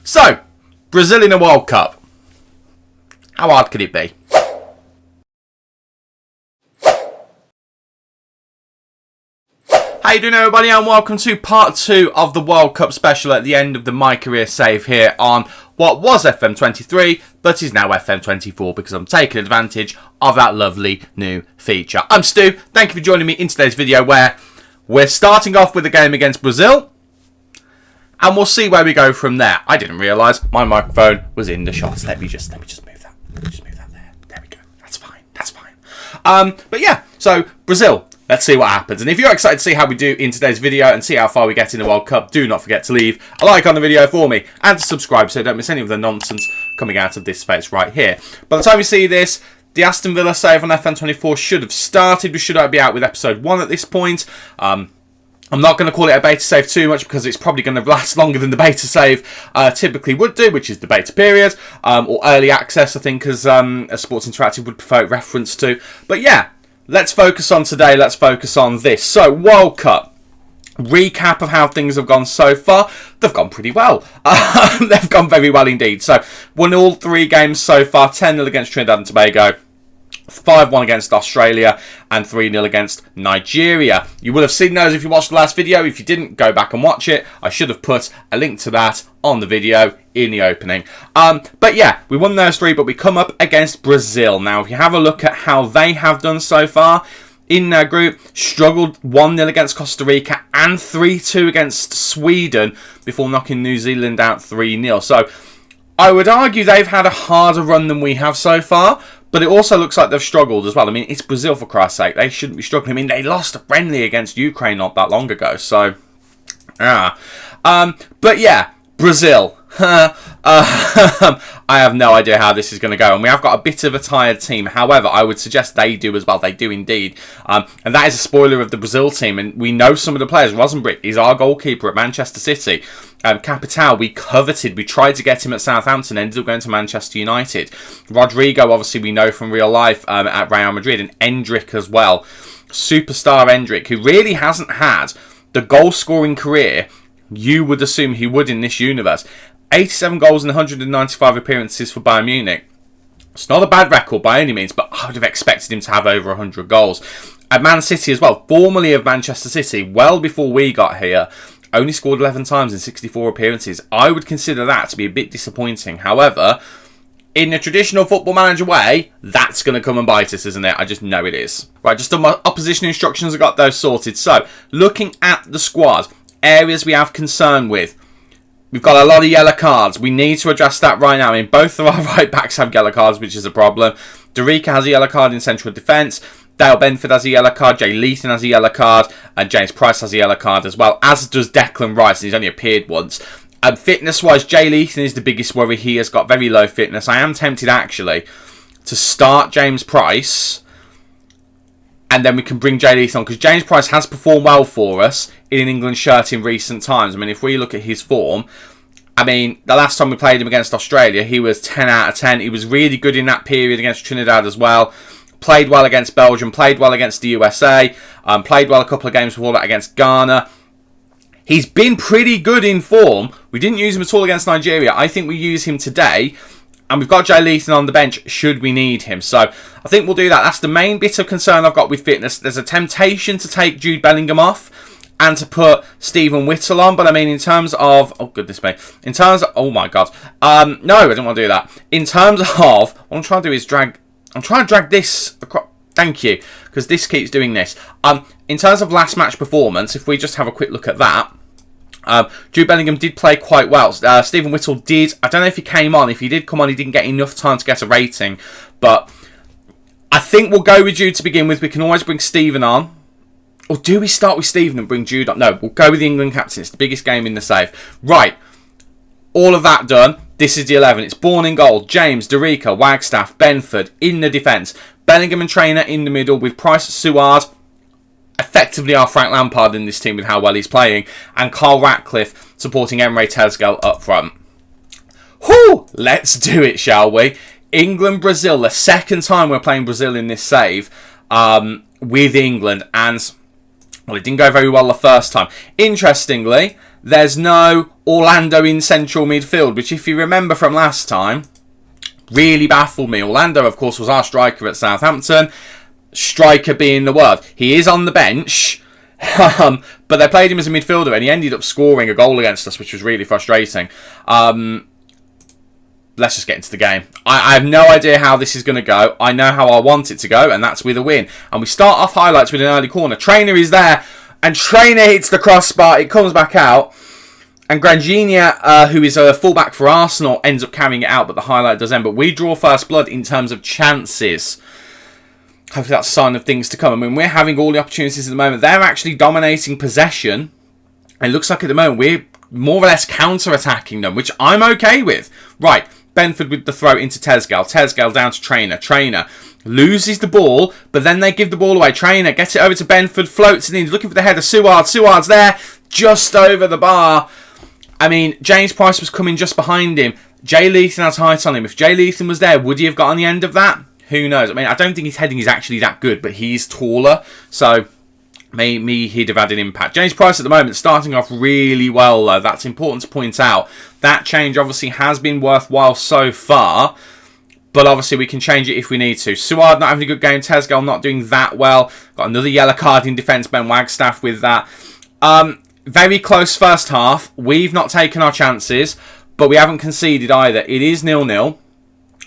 So, Brazil in a World Cup. How hard could it be? How you doing, everybody, and welcome to part 2 of the World Cup special at the end of the MyCareer save here on what was FM23 but is now FM24 because I'm taking advantage of that lovely new feature. I'm Stu, thank you for joining me in today's video where we're starting off with a game against Brazil and we'll see where we go from there. I didn't realise my microphone was in the shots. Let me just move that. Just move that there. There we go. That's fine. But yeah, so Brazil. Let's see what happens. And if you're excited to see how we do in today's video and see how far we get in the World Cup, do not forget to leave a like on the video for me and to subscribe so you don't miss any of the nonsense coming out of this space right here. By the time you see this, the Aston Villa save on FM24 should have started. We should be out with episode 1 at this point. I'm not going to call it a beta save too much because it's probably going to last longer than the beta save typically would do, which is the beta period, or early access, I think, as Sports Interactive would prefer reference to. But yeah, let's focus on today. Let's focus on this. So, World Cup. Recap of how things have gone so far. They've gone pretty well. They've gone very well indeed. So, won all 3 games so far. 10-0 against Trinidad and Tobago. 5-1 against Australia and 3-0 against Nigeria. You will have seen those if you watched the last video. If you didn't, go back and watch it. I should have put a link to that on the video in the opening. But yeah, we won those 3, but we come up against Brazil. Now, if you have a look at how they have done so far, in their group, struggled 1-0 against Costa Rica and 3-2 against Sweden before knocking New Zealand out 3-0. So, I would argue they've had a harder run than we have so far, but it also looks like they've struggled as well. I mean, it's Brazil, for Christ's sake. They shouldn't be struggling. I mean, they lost a friendly against Ukraine not that long ago. So, but yeah, Brazil. I have no idea how this is going to go. And we have got a bit of a tired team. However, I would suggest they do as well. They do indeed. And that is a spoiler of the Brazil team. And we know some of the players. Rosenbrick is our goalkeeper at Manchester City. Capital, we coveted. We tried to get him at Southampton. Ended up going to Manchester United. Rodrigo, obviously, we know from real life at Real Madrid. And Endrick as well. Superstar Endrick, who really hasn't had the goal-scoring career you would assume he would in this universe. 87 goals and 195 appearances for Bayern Munich. It's not a bad record by any means, but I would have expected him to have over 100 goals. At Man City as well, formerly of Manchester City, well before we got here, only scored 11 times in 64 appearances. I would consider that to be a bit disappointing. However, in a traditional Football Manager way, that's going to come and bite us, isn't it? I just know it is. Right, just on my opposition instructions, I got those sorted. So, looking at the squad, areas we have concern with. We've got a lot of yellow cards. We need to address that right now. I mean, both of our right backs have yellow cards, which is a problem. Derica has a yellow card in central defence. Dale Benford has a yellow card. Jay Leathon has a yellow card. And James Price has a yellow card as well, as does Declan Rice, and he's only appeared once. Fitness-wise, Jay Leathon is the biggest worry. He has got very low fitness. I am tempted, actually, to start James Price, and then we can bring Jay Leathon on, because James Price has performed well for us in an England shirt in recent times. I mean, if we look at his form, I mean, the last time we played him against Australia, he was 10 out of 10. He was really good in that period against Trinidad as well. Played well against Belgium, played well against the USA, played well a couple of games before that against Ghana. He's been pretty good in form. We didn't use him at all against Nigeria. I think we use him today. And we've got Jay Leathon on the bench should we need him. So I think we'll do that. That's the main bit of concern I've got with fitness. There's a temptation to take Jude Bellingham off and to put Stephen Whittle on. But I mean, in terms of... Oh, goodness me. In terms of... Oh, my God. No, I don't want to do that. In terms of... What I'm trying to do is drag... I'm trying to drag this across... Thank you. Because this keeps doing this. In terms of last match performance, if we just have a quick look at that... Jude Bellingham did play quite well. Stephen Whittle did. I don't know if he came on. If he did come on, he didn't get enough time to get a rating. But I think we'll go with Jude to begin with. We can always bring Stephen on. Or do we start with Stephen and bring Jude on? No, we'll go with the England captain. It's the biggest game in the save. Right. All of that done. This is the 11. It's Bourne in goal. James, Derica, Wagstaff, Benford in the defence. Bellingham and Trainer in the middle with Price, Suard. Effectively our Frank Lampard in this team with how well he's playing, and Carl Ratcliffe supporting Emre Tezgel up front. Whew! Let's do it, shall we? England-Brazil, the second time we're playing Brazil in this save with England, and well, it didn't go very well the first time. Interestingly, there's no Orlando in central midfield, which if you remember from last time, really baffled me. Orlando, of course, was our striker at Southampton. Striker being the word. He is on the bench, but they played him as a midfielder and he ended up scoring a goal against us, which was really frustrating. Let's just get into the game. I have no idea how this is going to go. I know how I want it to go, and that's with a win. And we start off highlights with an early corner. Trainer is there, and Trainer hits the crossbar. It comes back out. And Granginia, who is a fullback for Arsenal, ends up carrying it out, but the highlight does end. But we draw first blood in terms of chances. Hopefully that's a sign of things to come. I mean, we're having all the opportunities at the moment. They're actually dominating possession. It looks like at the moment we're more or less counter-attacking them, which I'm okay with. Right. Benford with the throw into Tezgal. Tezgal down to Trainer. Trainer loses the ball, but then they give the ball away. Trainer gets it over to Benford, floats it in. He's looking for the header. Seward's there, just over the bar. I mean, James Price was coming just behind him. Jay Leatham has height on him. If Jay Leatham was there, would he have got on the end of that? Who knows? I mean, I don't think his heading is actually that good, but he's taller, so maybe he'd have had an impact. James Price at the moment starting off really well, though. That's important to point out. That change obviously has been worthwhile so far, but obviously we can change it if we need to. Suard not having a good game. Tezgal not doing that well. Got another yellow card in defence. Ben Wagstaff with that. Very close first half. We've not taken our chances, but we haven't conceded either. It is 0-0.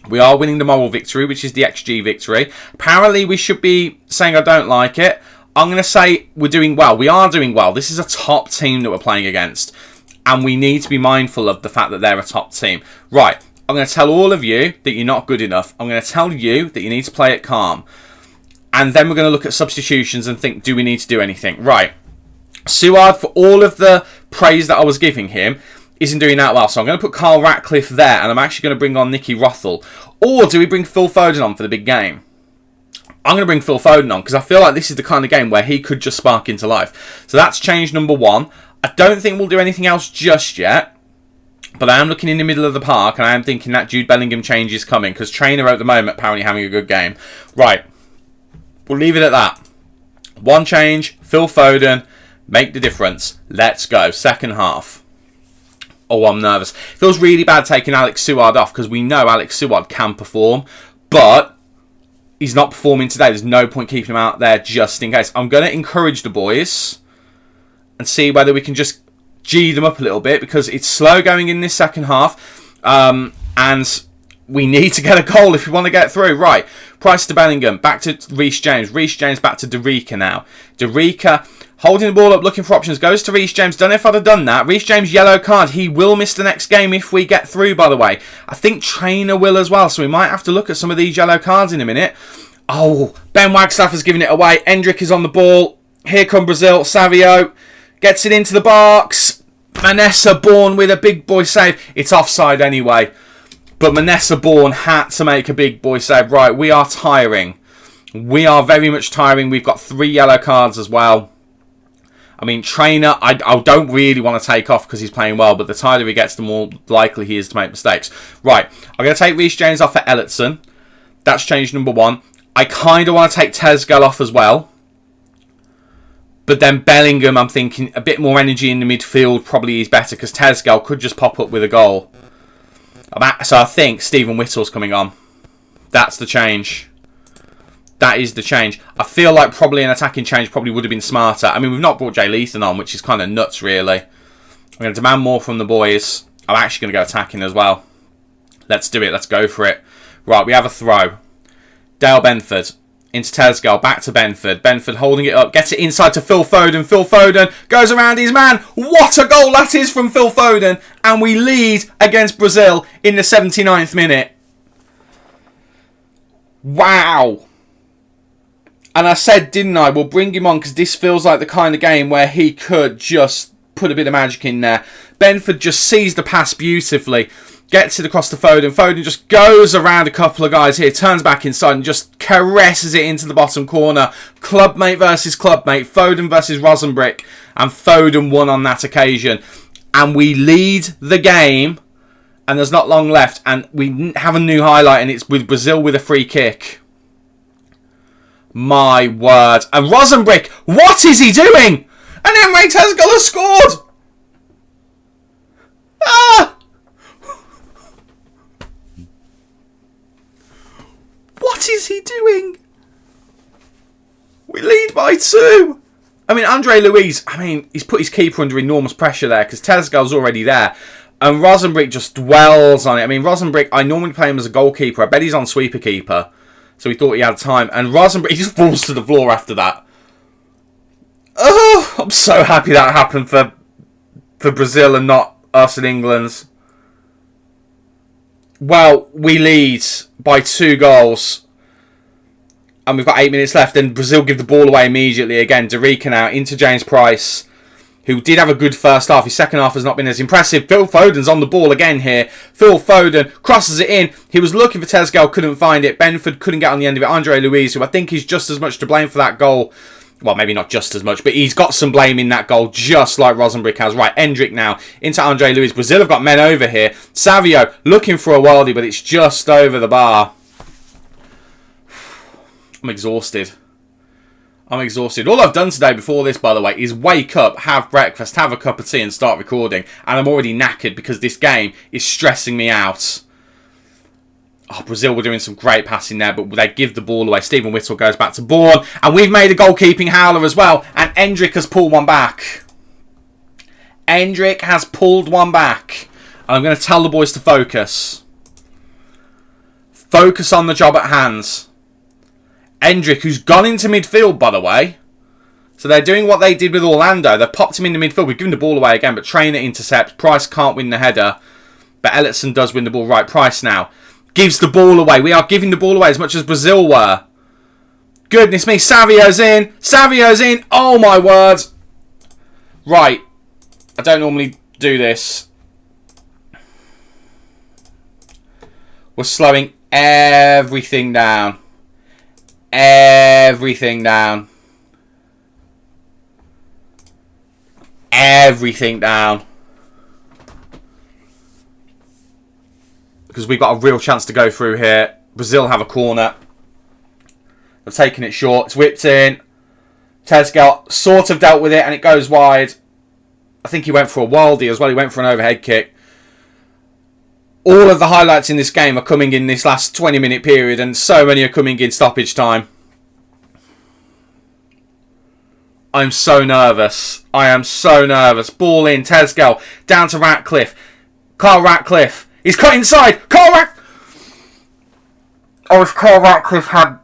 We are winning the moral victory, which is the XG victory. Apparently, we should be saying I don't like it. I'm going to say we're doing well. We are doing well. This is a top team that we're playing against, and we need to be mindful of the fact that they're a top team. Right, I'm going to tell all of you that you're not good enough. I'm going to tell you that you need to play it calm. And then we're going to look at substitutions and think, do we need to do anything? Right. Suard, for all of the praise that I was giving him, isn't doing that well. So I'm going to put Carl Ratcliffe there, and I'm actually going to bring on Nicky Rothel. Or do we bring Phil Foden on for the big game? I'm going to bring Phil Foden on, because I feel like this is the kind of game where he could just spark into life. So that's change number 1. I don't think we'll do anything else just yet, but I am looking in the middle of the park, and I am thinking that Jude Bellingham change is coming, because Trainer at the moment apparently having a good game. Right, we'll leave it at that. 1 change, Phil Foden, make the difference. Let's go. Second half. Oh, I'm nervous. Feels really bad taking Alex Suard off, because we know Alex Suard can perform, but he's not performing today. There's no point keeping him out there just in case. I'm going to encourage the boys and see whether we can just G them up a little bit, because it's slow going in this second half, and we need to get a goal if we want to get through. Right, Price to Bellingham, back to Reece James. Reece James back to Derica now. Derica holding the ball up, looking for options, goes to Reece James. Don't know if I'd have done that. Reece James, yellow card. He will miss the next game if we get through, by the way. I think Trainer will as well, so we might have to look at some of these yellow cards in a minute. Oh, Ben Wagstaff has given it away. Endrick is on the ball. Here come Brazil. Savio gets it into the box. Manessa Bourne with a big boy save. It's offside anyway, but Manessa Bourne had to make a big boy save. Right, we are tiring. We are very much tiring. We've got 3 yellow cards as well. I mean, Trainer, I don't really want to take off because he's playing well, but the tighter he gets, the more likely he is to make mistakes. Right, I'm going to take Reece James off for Ellison. That's change number 1. I kind of want to take Tezgal off as well. But then Bellingham, I'm thinking a bit more energy in the midfield probably is better, because Tezgal could just pop up with a goal. So I think Stephen Whittle's coming on. That's the change. That is the change. I feel like probably an attacking change probably would have been smarter. I mean, we've not brought Jay Leatham on, which is kind of nuts, really. I'm going to demand more from the boys. I'm actually going to go attacking as well. Let's do it. Let's go for it. Right, we have a throw. Dale Benford into Tezgal, back to Benford. Benford holding it up, gets it inside to Phil Foden. Phil Foden goes around his man. What a goal that is from Phil Foden. And we lead against Brazil in the 79th minute. Wow. And I said, didn't I, we'll bring him on because this feels like the kind of game where he could just put a bit of magic in there. Benford just sees the pass beautifully. Gets it across to Foden. Foden just goes around a couple of guys here. Turns back inside and just caresses it into the bottom corner. Clubmate versus clubmate. Foden versus Rosenbrick. And Foden won on that occasion. And we lead the game. And there's not long left. And we have a new highlight. And it's with Brazil with a free kick. My word. And Rosenbrick, what is he doing? And Emre Tezgal has scored. Ah! What is he doing? We lead by 2. I mean, Andre Luiz, he's put his keeper under enormous pressure there because Tezgel's already there. And Rosenbrick just dwells on it. I mean, Rosenbrick, I normally play him as a goalkeeper. I bet he's on sweeper keeper. So he thought he had time. And Rosenbrick, he just falls to the floor after that. Oh, I'm so happy that happened for Brazil and not us in England. Well, we lead by 2 goals. And we've got 8 minutes left. And Brazil give the ball away immediately. Again, Derica now into James Price, who did have a good first half. His second half has not been as impressive. Phil Foden's on the ball again here. Phil Foden crosses it in. He was looking for Tezgel, couldn't find it. Benford couldn't get on the end of it. Andre Luiz, who I think is just as much to blame for that goal. Well, maybe not just as much, but he's got some blame in that goal, just like Rosenbrick has. Right, Endrick now into Andre Luiz. Brazil have got men over here. Savio looking for a worldie, but it's just over the bar. I'm exhausted. All I've done today before this, by the way, is wake up, have breakfast, have a cup of tea and start recording. And I'm already knackered because this game is stressing me out. Oh, Brazil were doing some great passing there, but they give the ball away. Stephen Whittle goes back to Bourne. And we've made a goalkeeping howler as well. And Endrick has pulled one back. Endrick has pulled one back. And I'm going to tell the boys to focus. Focus on the job at hand. Endrick, who's gone into midfield, by the way. So they're doing what they did with Orlando. They've popped him into midfield. We've given the ball away again, but Trainer intercepts. Price can't win the header. But Ellison does win the ball. Right, Price now gives the ball away. We are giving the ball away as much as Brazil were. Goodness me, Savio's in. Savio's in. Oh, my word. Right. I don't normally do this. We're slowing everything down. Everything down. Everything down. Because we've got a real chance to go through here. Brazil have a corner. They've taken it short. It's whipped in. Tezgel sort of dealt with it and it goes wide. I think he went for a worldie as well. He went for an overhead kick. All of the highlights in this game are coming in this last 20-minute period, and so many are coming in stoppage time. I'm so nervous. I am so nervous. Ball in, Tezgel, down to Ratcliffe. Carl Ratcliffe. He's cut inside. Oh, if Carl Ratcliffe had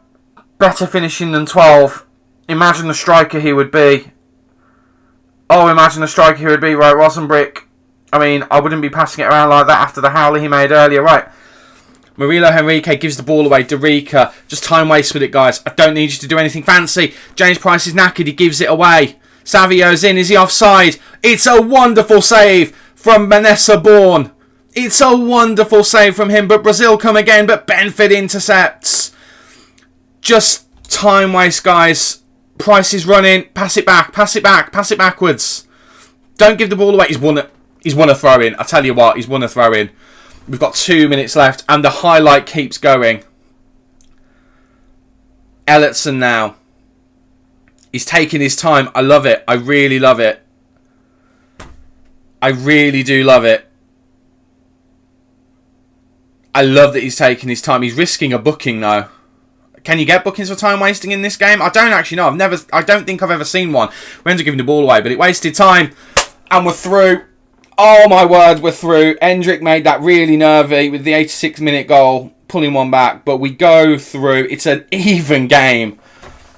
better finishing than 12, imagine the striker he would be. Oh, imagine the striker he would be. Right, Rosenbrick. I mean, I wouldn't be passing it around like that after the howler he made earlier. Right. Murilo Henrique gives the ball away. Derica. Just time waste with it, guys. I don't need you to do anything fancy. James Price is knackered. He gives it away. Savio's in. Is he offside? It's a wonderful save from Vanessa Bourne. It's a wonderful save from him. But Brazil come again. But Benford intercepts. Just time waste, guys. Price is running. Pass it back. Pass it back. Pass it backwards. Don't give the ball away. He's won it. He's won a throw-in. I tell you what, he's won a throw-in. We've got 2 minutes left, and the highlight keeps going. Ellison now. He's taking his time. I love it. I really love it. I really do love it. I love that he's taking his time. He's risking a booking, though. Can you get bookings for time wasting in this game? I don't actually know. I don't think I've ever seen one. We ended up giving the ball away, but it wasted time, and we're through. Oh my word, we're through. Endrick made that really nervy with the 86-minute goal, pulling one back. But we go through. It's an even game.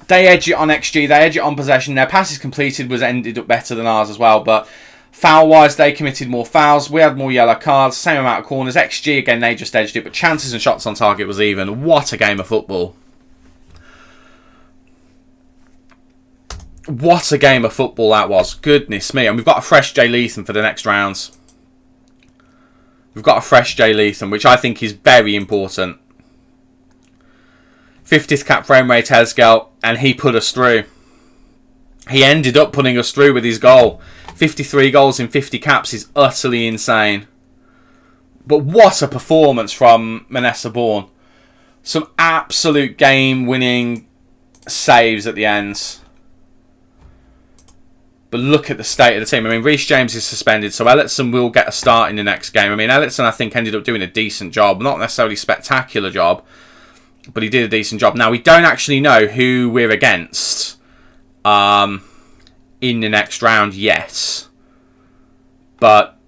They edge it on XG. They edge it on possession. Their passes completed was ended up better than ours as well. But foul-wise, they committed more fouls. We had more yellow cards. Same amount of corners. XG, again, they just edged it. But chances and shots on target was even. What a game of football. What a game of football that was. Goodness me. And we've got a fresh Jay Leatham for the next rounds. We've got a fresh Jay Leatham, which I think is very important. 50th cap frame rate Tezgel, and he put us through. He ended up putting us through with his goal. 53 goals in 50 caps is utterly insane. But what a performance from Vanessa Bourne. Some absolute game-winning saves at the end. But look at the state of the team. I mean, Reece James is suspended, so Ellison will get a start in the next game. I mean, Ellison, I think, ended up doing a decent job. Not necessarily a spectacular job, but he did a decent job. Now, we don't actually know who we're against in the next round yet. But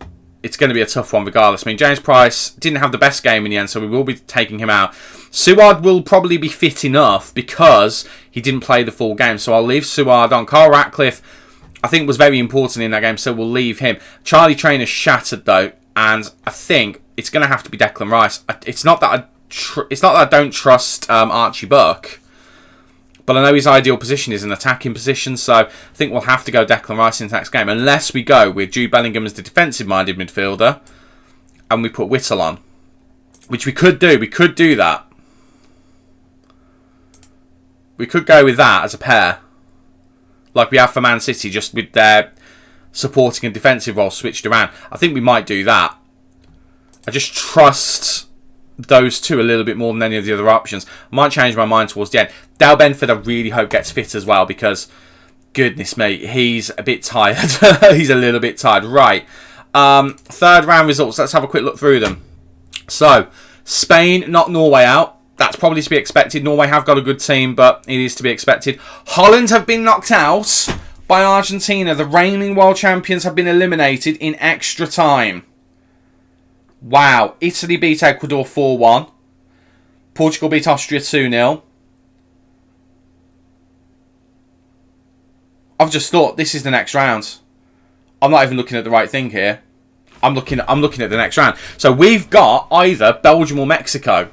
it's going to be a tough one regardless. I mean, James Price didn't have the best game in the end, so we will be taking him out. Suard will probably be fit enough because he didn't play the full game, so I'll leave Suard on. Carl Ratcliffe, I think, was very important in that game, so we'll leave him. Charlie Trainer shattered, though, and I think it's going to have to be Declan Rice. It's not that I don't trust Archie Buck, but I know his ideal position is an attacking position, so I think we'll have to go Declan Rice in the next game, unless we go with Jude Bellingham as the defensive-minded midfielder, and we put Whittle on, which we could do. We could do that. We could go with that as a pair, like we have for Man City, just with their supporting and defensive role switched around. I think we might do that. I just trust those two a little bit more than any of the other options. I might change my mind towards the end. Dale Benford, I really hope gets fit as well, because goodness me, he's a bit tired. He's a little bit tired. Right. Third round results. Let's have a quick look through them. So, Spain knocked Norway out. That's probably to be expected. Norway have got a good team, but it is to be expected. Holland have been knocked out by Argentina. The reigning world champions have been eliminated in extra time. Wow. Italy beat Ecuador 4-1. Portugal beat Austria 2-0. I've just thought this is the next round. I'm not even looking at the right thing here. I'm looking at the next round. So we've got either Belgium or Mexico.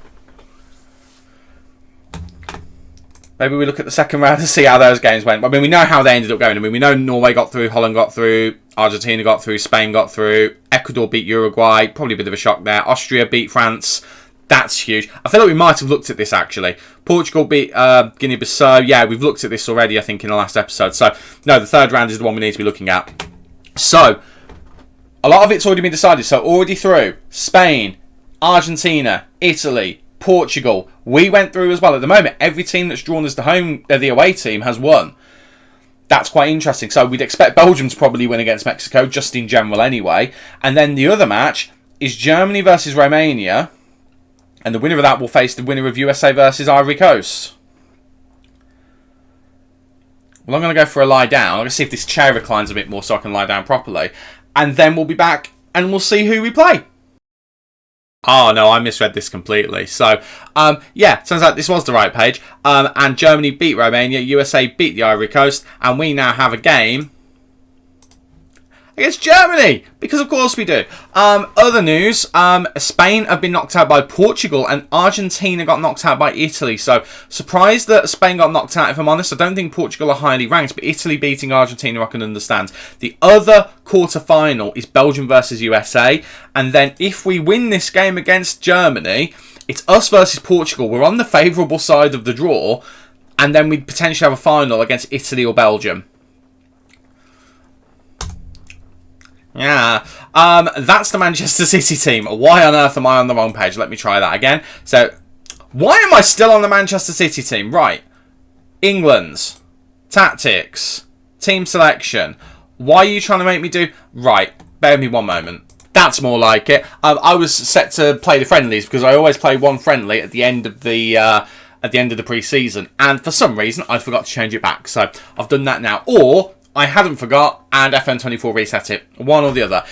Maybe we look at the second round to see how those games went. I mean, we know how they ended up going. I mean, we know Norway got through, Holland got through, Argentina got through, Spain got through, Ecuador beat Uruguay. Probably a bit of a shock there. Austria beat France. That's huge. I feel like we might have looked at this, actually. Portugal beat Guinea-Bissau. Yeah, we've looked at this already, I think, in the last episode. So, no, the third round is the one we need to be looking at. So, a lot of it's already been decided. So, already through. Spain, Argentina, Italy, Portugal. We went through as well. At the moment, every team that's drawn as the away team has won. That's quite interesting. So we'd expect Belgium to probably win against Mexico, just in general anyway. And then the other match is Germany versus Romania. And the winner of that will face the winner of USA versus Ivory Coast. Well, I'm going to go for a lie down. I'm going to see if this chair reclines a bit more so I can lie down properly. And then we'll be back and we'll see who we play. Oh, no, I misread this completely. So, yeah, turns out this was the right page. And Germany beat Romania, USA beat the Ivory Coast, and we now have a game against Germany, because of course we do. Other news, Spain have been knocked out by Portugal, and Argentina got knocked out by Italy. So, surprised that Spain got knocked out, if I'm honest. I don't think Portugal are highly ranked, but Italy beating Argentina I can understand. The other quarter-final is Belgium versus USA, and then if we win this game against Germany, it's us versus Portugal. We're on the favourable side of the draw, and then we'd potentially have a final against Italy or Belgium. Yeah, that's the Manchester City team. Why on earth am I on the wrong page? Let me try that again. So, why am I still on the Manchester City team? Right. England's tactics, team selection. Why are you trying to make me do... Right, bear with me one moment. That's more like it. I was set to play the friendlies because I always play one friendly at the end of the pre-season, and for some reason I forgot to change it back. So I've done that now. Or I hadn't forgot, and FM24 reset it. One or the other.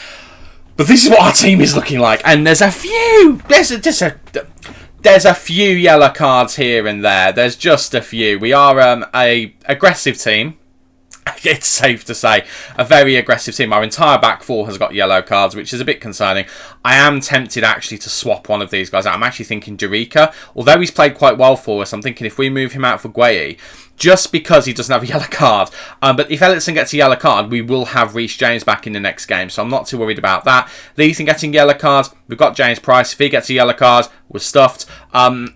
But this is what our team is looking like. And there's a few... There's a few yellow cards here and there. There's just a few. We are a aggressive team. It's safe to say. A very aggressive team. Our entire back four has got yellow cards, which is a bit concerning. I am tempted actually to swap one of these guys out. I'm actually thinking Derica. Although he's played quite well for us, I'm thinking if we move him out for Gueye, just because he doesn't have a yellow card. But if Ellison gets a yellow card, we will have Reece James back in the next game. So I'm not too worried about that. Leeson getting yellow cards. We've got James Price. If he gets a yellow card, we're stuffed.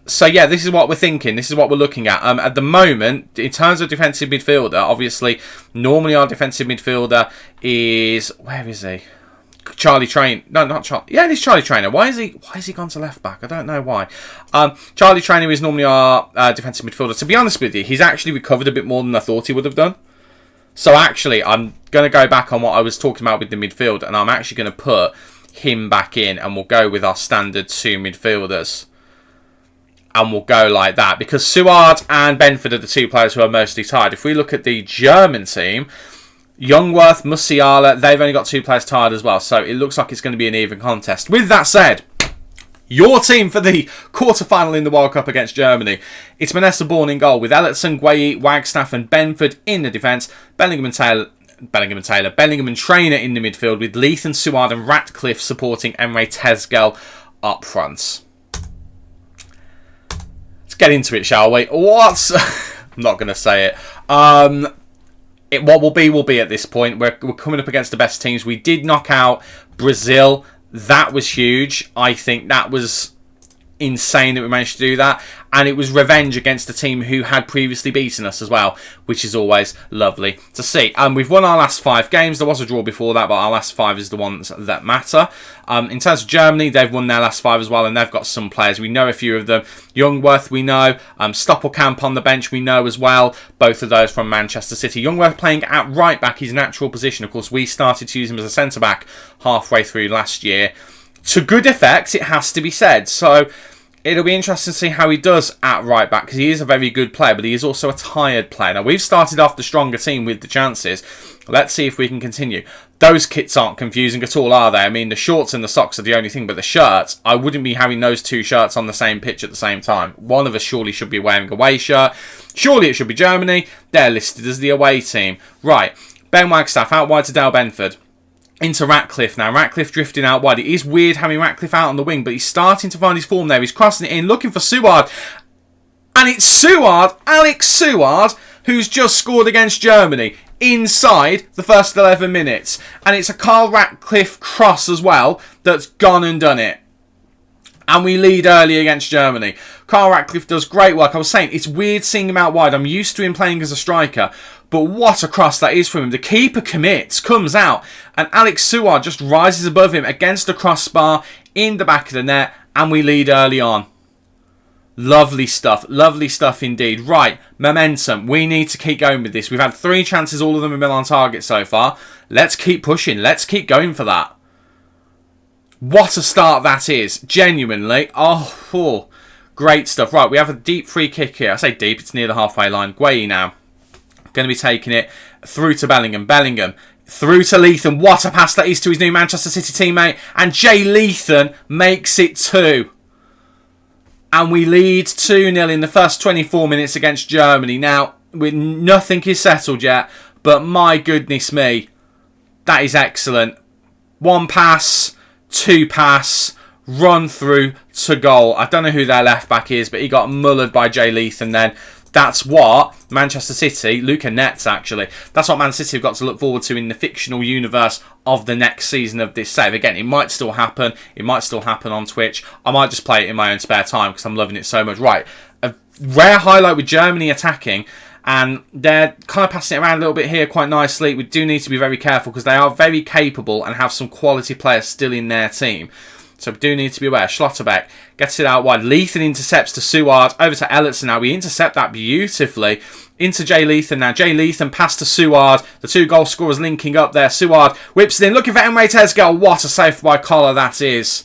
So yeah, this is what we're thinking. This is what we're looking at. At the moment, in terms of defensive midfielder, obviously, normally our defensive midfielder is... Where is he? Charlie Trainer. No, not Charlie. Yeah, it is Charlie Trainer. Why is he gone to left back? I don't know why. Charlie Trainer is normally our defensive midfielder. To be honest with you, he's actually recovered a bit more than I thought he would have done. So actually, I'm going to go back on what I was talking about with the midfield, and I'm actually going to put him back in, and we'll go with our standard 2 midfielders. And we'll go like that, because Suard and Benford are the 2 players who are mostly tired. If we look at the German team, Youngworth, Musiala, they've only got 2 players tired as well. So it looks like it's going to be an even contest. With that said, your team for the quarter-final in the World Cup against Germany. It's Manessa Bourne in goal, with Elliotson, Gueye, Wagstaff and Benford in the defence. Bellingham and Trainer in the midfield, with Leith and Suard and Ratcliffe supporting Emre Tezgel up front. Let's get into it, shall we? What? I'm not going to say it. What will be at this point. We're coming up against the best teams. We did knock out Brazil. That was huge. I think that was insane that we managed to do that. And it was revenge against a team who had previously beaten us as well, which is always lovely to see. We've won our last 5 games. There was a draw before that, but our last 5 is the ones that matter. In terms of Germany, they've won their last 5 as well, and they've got some players. We know a few of them. Youngworth, we know. Stoppelkamp on the bench, we know as well. Both of those from Manchester City. Youngworth playing at right back, his natural position. Of course, we started to use him as a centre back halfway through last year. To good effect, it has to be said. So it'll be interesting to see how he does at right back, because he is a very good player, but he is also a tired player. Now, we've started off the stronger team with the chances. Let's see if we can continue. Those kits aren't confusing at all, are they? I mean, the shorts and the socks are the only thing, but the shirts, I wouldn't be having those 2 shirts on the same pitch at the same time. One of us surely should be wearing a away shirt. Surely it should be Germany. They're listed as the away team. Right, Ben Wagstaff out wide to Dale Benford. Into Ratcliffe now. Ratcliffe drifting out wide. It is weird having Ratcliffe out on the wing, but he's starting to find his form there. He's crossing it in, looking for Suard. And it's Suard, Alex Suard, who's just scored against Germany inside the first 11 minutes. And it's a Carl Ratcliffe cross as well that's gone and done it. And we lead early against Germany. Carl Ratcliffe does great work. I was saying, it's weird seeing him out wide. I'm used to him playing as a striker. But what a cross that is from him. The keeper commits, comes out, and Alex Suard just rises above him against the crossbar in the back of the net, and we lead early on. Lovely stuff indeed. Right, momentum. We need to keep going with this. We've had 3 chances, all of them have been on target so far. Let's keep pushing. Let's keep going for that. What a start that is. Genuinely. Oh, great stuff. Right, we have a deep free kick here. I say deep, it's near the halfway line. Gueye now. Going to be taking it through to Bellingham. Bellingham through to Leithan. What a pass that is to his new Manchester City teammate. And Jay Leithan makes it 2. And we lead 2-0 in the first 24 minutes against Germany. Now, nothing is settled yet, but my goodness me, that is excellent. 1 pass, 2 pass, run through to goal. I don't know who their left back is, but he got mullered by Jay Leithan then. That's what Manchester City, Luca Netz actually, that's what Man City have got to look forward to in the fictional universe of the next season of this save. Again, it might still happen. It might still happen on Twitch. I might just play it in my own spare time because I'm loving it so much. Right, a rare highlight with Germany attacking, and they're kind of passing it around a little bit here quite nicely. We do need to be very careful because they are very capable and have some quality players still in their team. So we do need to be aware. Schlotterbeck gets it out wide. Leithan intercepts to Suard. Over to Elliotson now. We intercept that beautifully. Into Jay Leithan now. Jay Leithan pass to Suard. The 2 goal scorers linking up there. Suard whips it in. Looking for Emre Tezgel. What a save by Collar that is.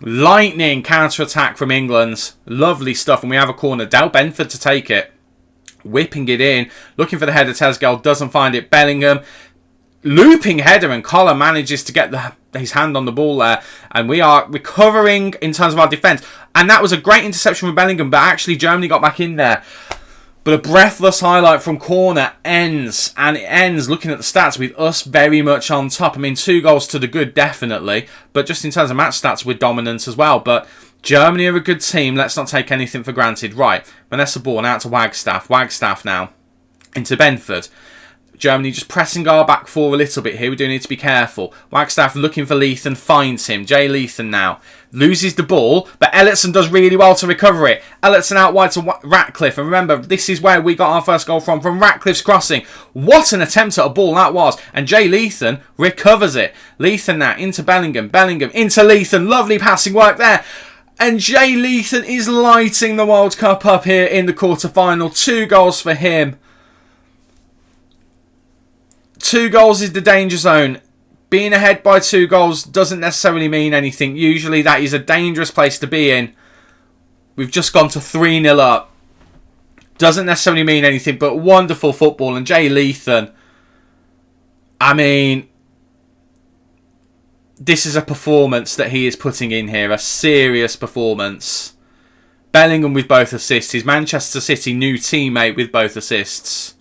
Lightning counter-attack from England. Lovely stuff. And we have a corner. Dale Benford to take it. Whipping it in. Looking for the header. Tezgel doesn't find it. Bellingham. Looping header, and Collar manages to get his hand on the ball there, and we are recovering in terms of our defence. And that was a great interception from Bellingham, but actually Germany got back in there. But a breathless highlight from corner ends, and it ends looking at the stats with us very much on top. I mean, 2 goals to the good, definitely, but just in terms of match stats, we're dominant as well. But Germany are a good team. Let's not take anything for granted. Right, Manessa Bourne out to Wagstaff. Wagstaff now into Benford. Germany just pressing our back 4 a little bit here. We do need to be careful. Wagstaff looking for Leithan, finds him. Jay Leithan now. Loses the ball, but Elliotson does really well to recover it. Elliotson out wide to Ratcliffe. And remember, this is where we got our first goal from Ratcliffe's crossing. What an attempt at a ball that was. And Jay Leithan recovers it. Leithan now into Bellingham. Bellingham into Leithan. Lovely passing work there. And Jay Leithan is lighting the World Cup up here in the quarter-final. 2 goals for him. 2 goals is the danger zone. Being ahead by 2 goals doesn't necessarily mean anything. Usually that is a dangerous place to be in. We've just gone to 3-0 up. Doesn't necessarily mean anything, but wonderful football. And Jay Leathan, I mean, this is a performance that he is putting in here. A serious performance. Bellingham with both assists. His Manchester City new teammate with both assists.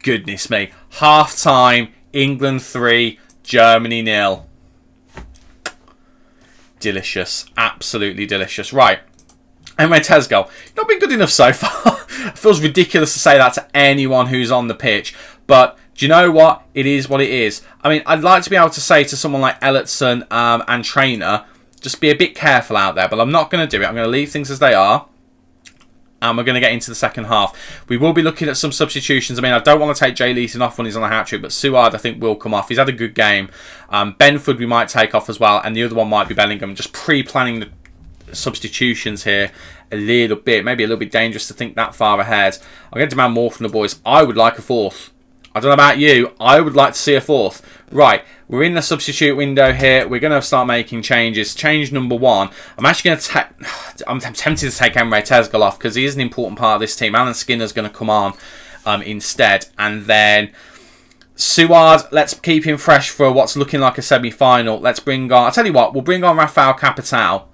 Goodness me. Half time. England 3, Germany 0. Delicious. Absolutely delicious. Right. Tez's goal. Not been good enough so far. It feels ridiculous to say that to anyone who's on the pitch. But do you know what? It is what it is. I mean, I'd like to be able to say to someone like Elliotson and Trainer, just be a bit careful out there. But I'm not going to do it. I'm going to leave things as they are. And we're going to get into the second half. We will be looking at some substitutions. I mean, I don't want to take Jay Leeson off when he's on a hat-trick, but Suard, I think, will come off. He's had a good game. Benford, we might take off as well, and the other one might be Bellingham. Just pre-planning the substitutions here a little bit. Maybe a little bit dangerous to think that far ahead. I'm going to demand more from the boys. I would like a fourth. I don't know about you. I would like to see a fourth. Right, we're in the substitute window here. We're going to start making changes. Change number 1. I'm actually going to take... I'm tempted to take Emre Tezgel off because he is an important part of this team. Alan Skinner's going to come on instead. And then Suard, let's keep him fresh for what's looking like a semi-final. Let's bring on... I'll tell you what, we'll bring on Rafael Capital.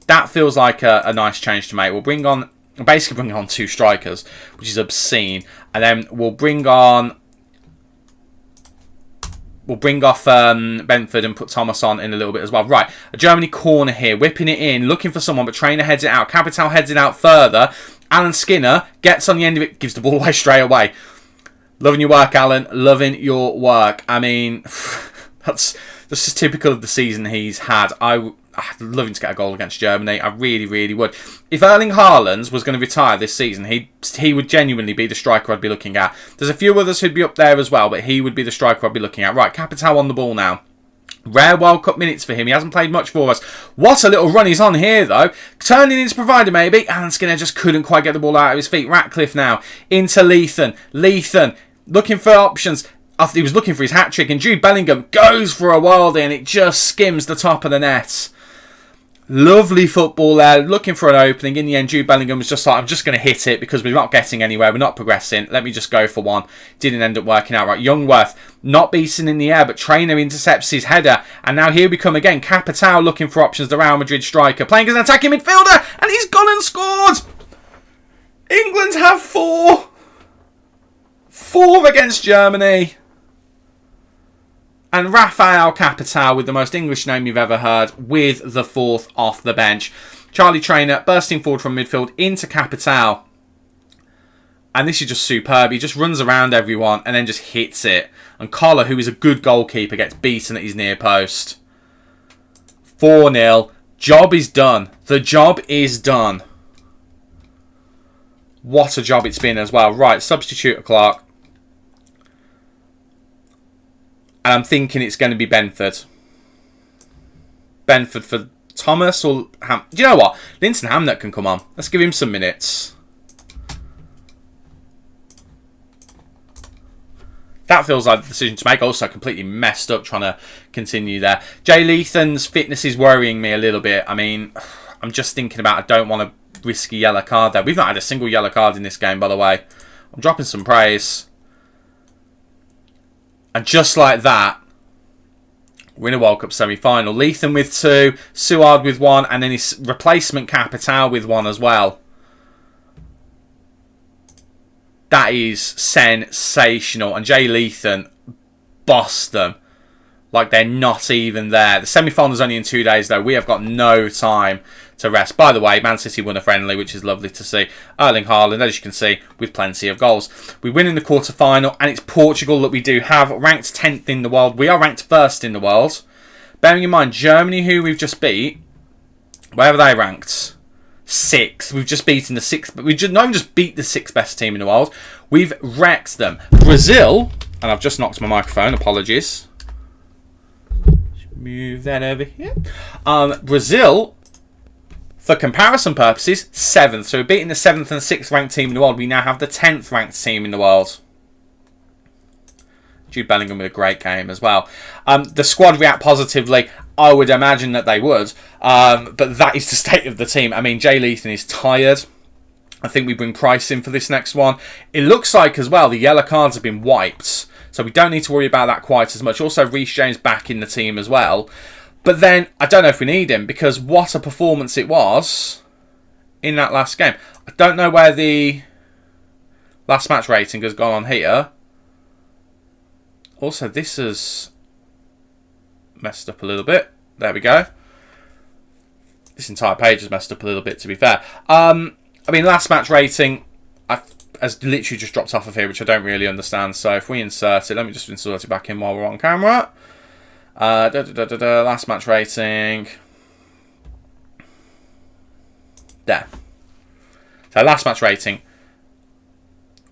That feels like a nice change to make. We'll basically bring on 2 strikers, which is obscene. And then we'll bring on... We'll bring off Benford and put Thomas on in a little bit as well. Right, a Germany corner here. Whipping it in, looking for someone, but Trainer heads it out. Capital heads it out further. Alan Skinner gets on the end of it, gives the ball away straight away. Loving your work, Alan. Loving your work. I mean, that's just typical of the season he's had. I'd love him to get a goal against Germany. I really, really would. If Erling Haaland was going to retire this season, he would genuinely be the striker I'd be looking at. There's a few others who'd be up there as well, but he would be the striker I'd be looking at. Right, Capital on the ball now. Rare World Cup minutes for him. He hasn't played much for us. What a little run he's on here, though. Turning into provider, maybe. Alan Skinner just couldn't quite get the ball out of his feet. Ratcliffe now into Leathan. Leathan looking for options. After he was looking for his hat-trick, and Jude Bellingham goes for a worldie, and it just skims the top of the net. Lovely football there, looking for an opening. In the end, Jude Bellingham was just like, I'm just going to hit it because we're not getting anywhere, we're not progressing. Let me just go for one. Didn't end up working out right. Youngworth not beaten in the air, but Trainer intercepts his header. And now here we come again. Capital looking for options, the Real Madrid striker, playing as an attacking midfielder, and he's gone and scored! England have 4. 4 against Germany. And Rafael Capital, with the most English name you've ever heard, with the 4th off the bench. Charlie Trainer bursting forward from midfield into Capital. And this is just superb. He just runs around everyone and then just hits it. And Collar, who is a good goalkeeper, gets beaten at his near post. 4-0. Job is done. The job is done. What a job it's been as well. Right, substitute o'clock. And I'm thinking it's going to be Benford. Benford for Thomas or Do you know what? Linton Hamnet can come on. Let's give him some minutes. That feels like the decision to make. Also completely messed up trying to continue there. Jay Leathan's fitness is worrying me a little bit. I mean, I'm just thinking about I don't want to risk a yellow card there. We've not had a single yellow card in this game, by the way. I'm dropping some praise. And just like that, we're in a World Cup semi-final. Leathan with 2, Suard with 1, and then his replacement Capital with 1 as well. That is sensational. And Jay Leathan bossed them like they're not even there. The semi-final's only in 2 days, though. We have got no time to rest. By the way, Man City won a friendly, which is lovely to see. Erling Haaland, as you can see, with plenty of goals. We win in the quarter-final, and it's Portugal that we do have, ranked 10th in the world. We are ranked 1st in the world. Bearing in mind, Germany, who we've just beat, where are they ranked? 6th. We've just beaten the 6th, but we've not even just beat the 6th best team in the world. We've wrecked them. Brazil, and I've just knocked my microphone, apologies. Move that over here. Brazil, for comparison purposes, 7th. So we're beating the 7th and 6th ranked team in the world. We now have the 10th ranked team in the world. Jude Bellingham with a great game as well. The squad react positively. I would imagine that they would. But that is the state of the team. I mean, Jay Leathan is tired. I think we bring Price in for this next one. It looks like, as well, the yellow cards have been wiped. So we don't need to worry about that quite as much. Also, Reece James back in the team as well. But then, I don't know if we need him, because what a performance it was in that last game. I don't know where the last match rating has gone on here. Also, this has messed up a little bit. There we go. This entire page has messed up a little bit, to be fair. I mean, last match rating has literally just dropped off of here, which I don't really understand. So if we insert it, let me just insert it back in while we're on camera. Last match rating. There. So last match rating.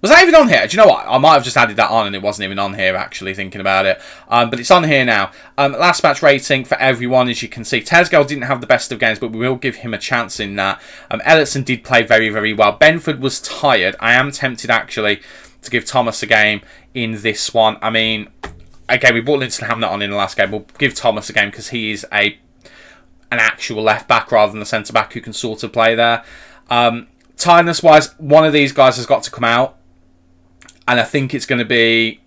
Was that even on here? Do you know what? I might have just added that on and it wasn't even on here, actually, thinking about it. But it's on here now. Last match rating for everyone, as you can see. Tezgel didn't have the best of games, but we will give him a chance in that. Ellison did play very, very well. Benford was tired. I am tempted, actually, to give Thomas a game in this one. I mean, okay, we brought Lindsay Hamnet on in the last game. We'll give Thomas a game because he is an actual left-back rather than a centre-back who can sort of play there. Tiredness-wise, one of these guys has got to come out. And I think it's going to be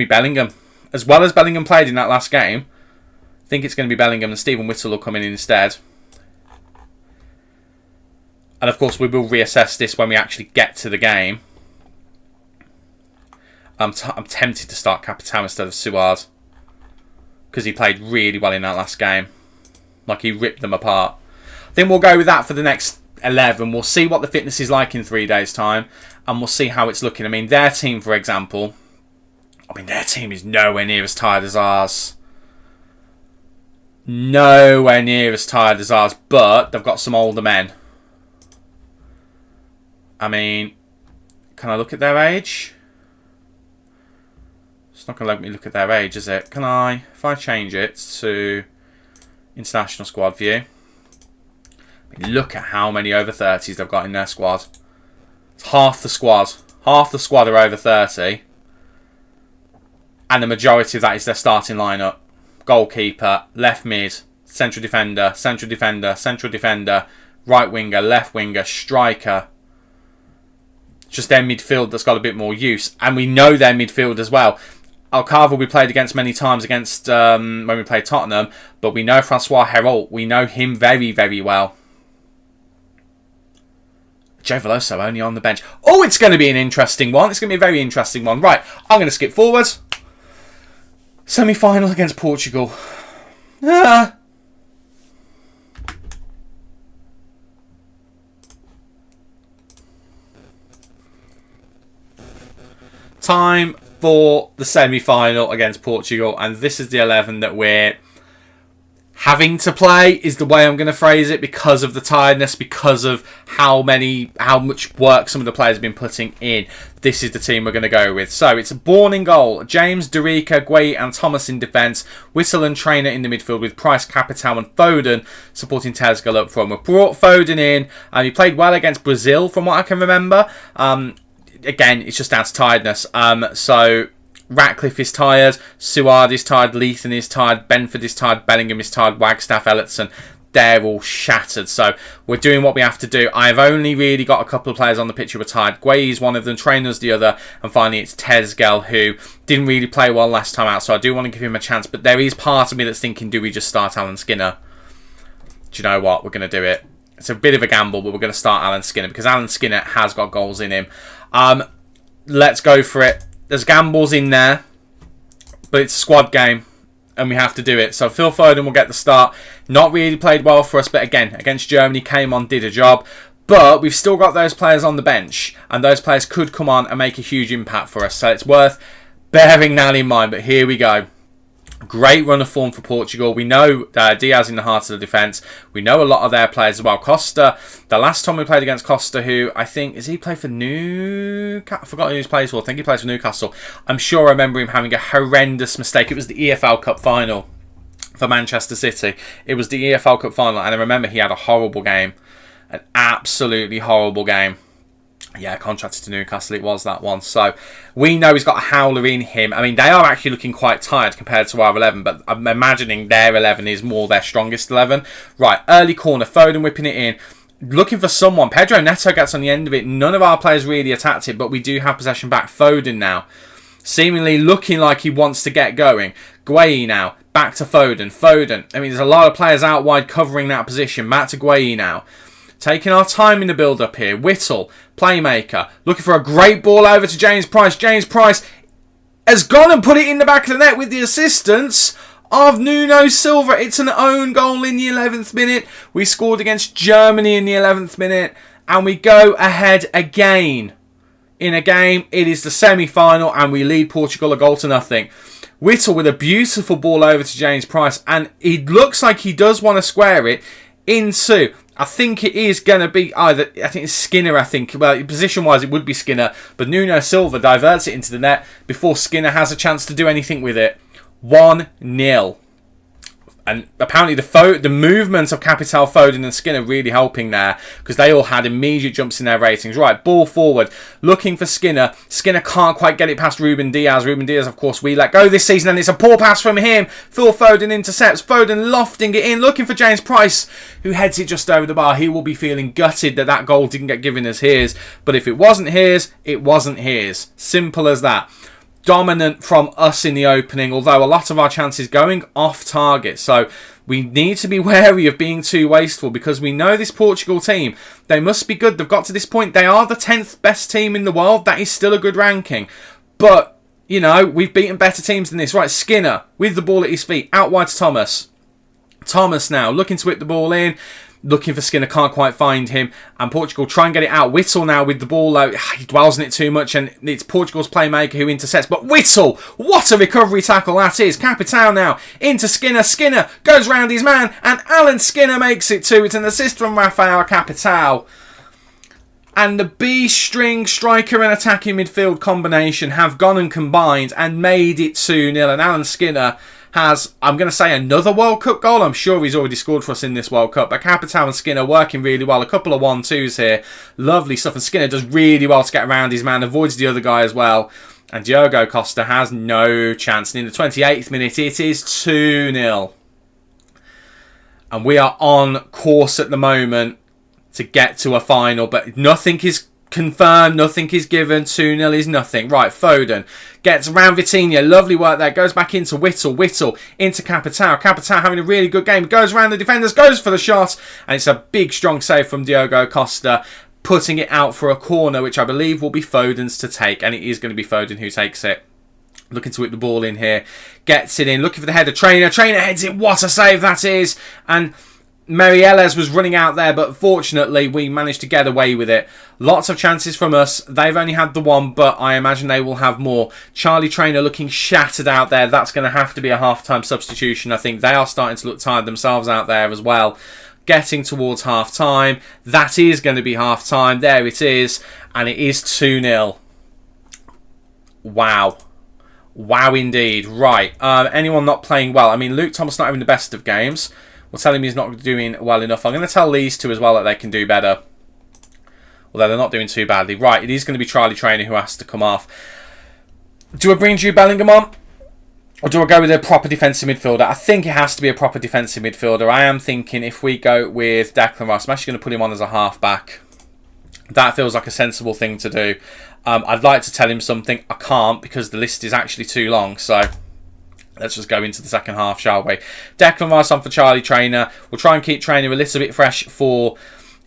Bellingham. As well as Bellingham played in that last game, I think it's going to be Bellingham, and Stephen Whittle will come in instead. And of course, we will reassess this when we actually get to the game. I'm tempted to start Capital instead of Suard, because he played really well in that last game. Like, he ripped them apart. I think we'll go with that for the next 11. We'll see what the fitness is like in 3 days' time, and we'll see how it's looking. I mean, their team, for example, their team is nowhere near as tired as ours. Nowhere near as tired as ours, but they've got some older men. I mean, can I look at their age? It's not going to let me look at their age, is it? Can I? If I change it to international squad view. Look at how many over 30s they've got in their squad. It's half the squad. Half the squad are over 30. And the majority of that is their starting lineup. Goalkeeper, left mid, central defender, central defender, central defender, right winger, left winger, striker. Just their midfield that's got a bit more use. And we know their midfield as well. Alcava we played against many times against when we played Tottenham. But we know Francois Hérault. We know him very, very well. Joe Veloso only on the bench. Oh, it's going to be an interesting one. It's going to be a very interesting one. Right, I'm going to skip forward. Semi-final against Portugal. Time for the semi-final against Portugal. And this is the 11 that we're having to play, is the way I'm going to phrase it, because of the tiredness, because of how much work some of the players have been putting in. This is the team we're going to go with. So it's Bourne in goal, James, Derica, Gueye and Thomas in defence, Whittle and Trainer in the midfield with Price, Capital and Foden supporting Tezgel up front. We brought Foden in and he played well against Brazil from what I can remember. Again, it's just down to tiredness. So Ratcliffe is tired, Suard is tired, Leathan is tired, Benford is tired, Bellingham is tired, Wagstaff, Ellison, they're all shattered. So we're doing what we have to do. I've only really got a couple of players on the pitch who are tired. Gueye is one of them, Trainer's the other, and finally it's Tezgel, who didn't really play well last time out, so I do want to give him a chance. But there is part of me that's thinking, do we just start Alan Skinner? Do you know what? We're going to do it. It's a bit of a gamble, but we're going to start Alan Skinner because Alan Skinner has got goals in him. Let's go for it. There's gambles in there, but it's a squad game and we have to do it. So Phil Foden will get the start. Not really played well for us, but again, against Germany, came on, did a job. But we've still got those players on the bench, and those players could come on and make a huge impact for us. So it's worth bearing that in mind. But here we go. Great run of form for Portugal. We know Diaz in the heart of the defence. We know a lot of their players as well. Costa, the last time we played against Costa, who I think, is he play for Newcastle? I forgot who he's plays for. I think he plays for Newcastle. I'm sure I remember him having a horrendous mistake. It was the EFL Cup final for Manchester City. It was the EFL Cup final, and I remember he had a horrible game. An absolutely horrible game. Yeah, contracted to Newcastle, it was that one. So we know he's got a howler in him. I mean, they are actually looking quite tired compared to our 11, but I'm imagining their 11 is more their strongest 11. Right, early corner, Foden whipping it in. Looking for someone. Pedro Neto gets on the end of it. None of our players really attacked it, but we do have possession back. Foden now, seemingly looking like he wants to get going. Gueye now, back to Foden. Foden, I mean, there's a lot of players out wide covering that position. Back to Gueye now. Taking our time in the build-up here. Whittle, playmaker, looking for a great ball over to James Price. James Price has gone and put it in the back of the net with the assistance of Nuno Silva. It's an own goal in the 11th minute. We scored against Germany in the 11th minute, and we go ahead again. In a game, it is the semi-final, and we lead Portugal a goal to nothing. Whittle with a beautiful ball over to James Price, and it looks like he does want to square it into, I think it is going to be either, I think it's Skinner, well, position-wise it would be Skinner, but Nuno Silva diverts it into the net before Skinner has a chance to do anything with it. 1-0. And apparently the movement of Capital, Foden and Skinner really helping there, because they all had immediate jumps in their ratings. Right, ball forward, looking for Skinner. Skinner can't quite get it past Ruben Diaz. Ruben Diaz, of course, we let go this season, and it's a poor pass from him. Phil Foden intercepts. Foden lofting it in, looking for James Price, who heads it just over the bar. He will be feeling gutted that that goal didn't get given as his, but if it wasn't his, it wasn't his. Simple as that. Dominant from us in the opening, although a lot of our chances going off target. So we need to be wary of being too wasteful, because we know this Portugal team, they must be good. They've got to this point. They are the 10th best team in the world. That is still a good ranking. But, you know, we've beaten better teams than this. Right, Skinner with the ball at his feet. Out wide to Thomas. Thomas now looking to whip the ball in. Looking for Skinner, can't quite find him, and Portugal try and get it out. Whittle now with the ball out. He dwells on it too much, and it's Portugal's playmaker who intercepts. But Whittle, what a recovery tackle that is. Capital now into Skinner. Skinner goes round his man, and Alan Skinner makes it 2. It's an assist from Rafael Capital. And the B-string striker and attacking midfield combination have gone and combined and made it 2-0. And Alan Skinner has, I'm going to say, another World Cup goal. I'm sure he's already scored for us in this World Cup. But Capital and Skinner working really well. A couple of 1-2s here. Lovely stuff. And Skinner does really well to get around his man. Avoids the other guy as well. And Diogo Costa has no chance. And in the 28th minute, it is 2-0. And we are on course at the moment to get to a final. But nothing is confirmed, nothing is given. 2-0 is nothing. Right, Foden gets around Vitinha. Lovely work there. Goes back into Whittle. Whittle into Capital. Capital having a really good game. Goes around the defenders. Goes for the shot. And it's a big, strong save from Diogo Costa. Putting it out for a corner, which I believe will be Foden's to take. And it is going to be Foden who takes it. Looking to whip the ball in here. Gets it in. Looking for the header. Trainer heads it. What a save that is. And Merieles was running out there, but fortunately we managed to get away with it. Lots of chances from us. They've only had the one, but I imagine they will have more. Charlie Trainer looking shattered out there. That's going to have to be a half-time substitution. I think they are starting to look tired themselves out there as well. Getting towards half-time. That is going to be half-time. There it is. And it is 2-0. Wow. Wow indeed. Right. Anyone not playing well? I mean, Luke Thomas not having the best of games. We'll tell him he's not doing well enough. I'm going to tell these two as well that they can do better. Although they're not doing too badly. Right, it is going to be Charlie Trainer who has to come off. Do I bring Jude Bellingham on? Or do I go with a proper defensive midfielder? I think it has to be a proper defensive midfielder. I am thinking if we go with Declan Rice, I'm actually going to put him on as a half-back. That feels like a sensible thing to do. I'd like to tell him something. I can't because the list is actually too long. So let's just go into the second half, shall we? Declan Rice on for Charlie Trainer. We'll try and keep Trainer a little bit fresh for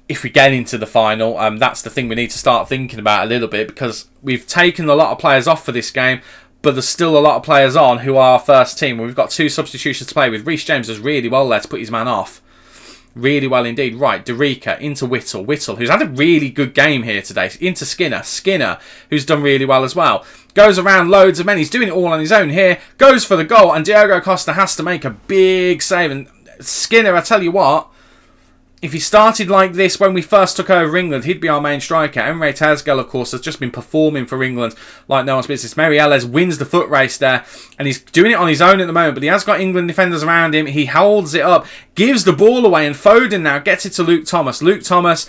if we get into the final. That's the thing we need to start thinking about a little bit, because we've taken a lot of players off for this game, but there's still a lot of players on who are our first team. We've got 2 substitutions to play with. Reece James does really well there to put his man off. Really well indeed. Right, Derica into Whittle. Whittle, who's had a really good game here today. Into Skinner. Skinner, who's done really well as well. Goes around loads of men. He's doing it all on his own here. Goes for the goal. And Diogo Costa has to make a big save. And Skinner, I tell you what, if he started like this when we first took over England, he'd be our main striker. Emre Tezgel, of course, has just been performing for England like no one's business. Merieles wins the foot race there, and he's doing it on his own at the moment, but he has got England defenders around him. He holds it up, gives the ball away, and Foden now gets it to Luke Thomas. Luke Thomas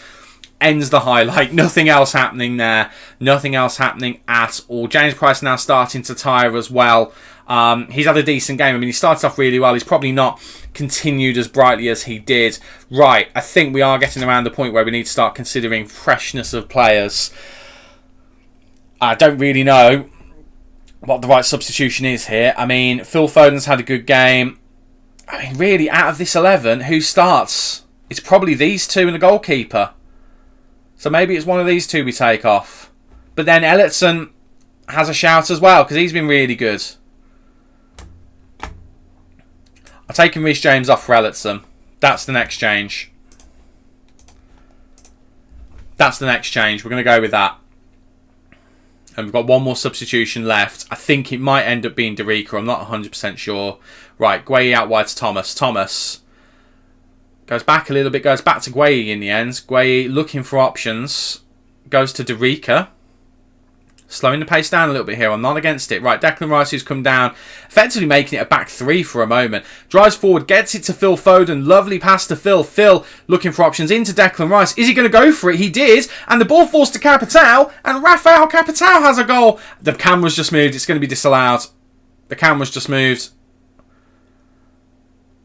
ends the highlight. Nothing else happening there. Nothing else happening at all. James Price now starting to tire as well. He's had a decent game. I mean, he started off really well. He's probably not continued as brightly as he did. Right, I think we are getting around the point where we need to start considering freshness of players. I don't really know what the right substitution is here. I mean, Phil Foden's had a good game. I mean, really, out of this 11, who starts? It's probably these two and the goalkeeper. So maybe it's one of these two we take off. But then Ellison has a shout as well, because he's been really good. I'm taking Reece James off for Ellison. That's the next change. That's the next change. We're going to go with that. And we've got one more substitution left. I think it might end up being Derica. I'm not 100% sure. Right, Gueye out wide to Thomas. Thomas goes back a little bit. Goes back to Gueye in the end. Gueye looking for options. Goes to Derica. Slowing the pace down a little bit here. I'm not against it. Right, Declan Rice, who's come down, effectively making it a back three for a moment. Drives forward, gets it to Phil Foden. Lovely pass to Phil. Phil looking for options into Declan Rice. Is he going to go for it? He did. And the ball falls to Capitao. And Rafael Capitao has a goal. The camera's just moved. It's going to be disallowed. The camera's just moved.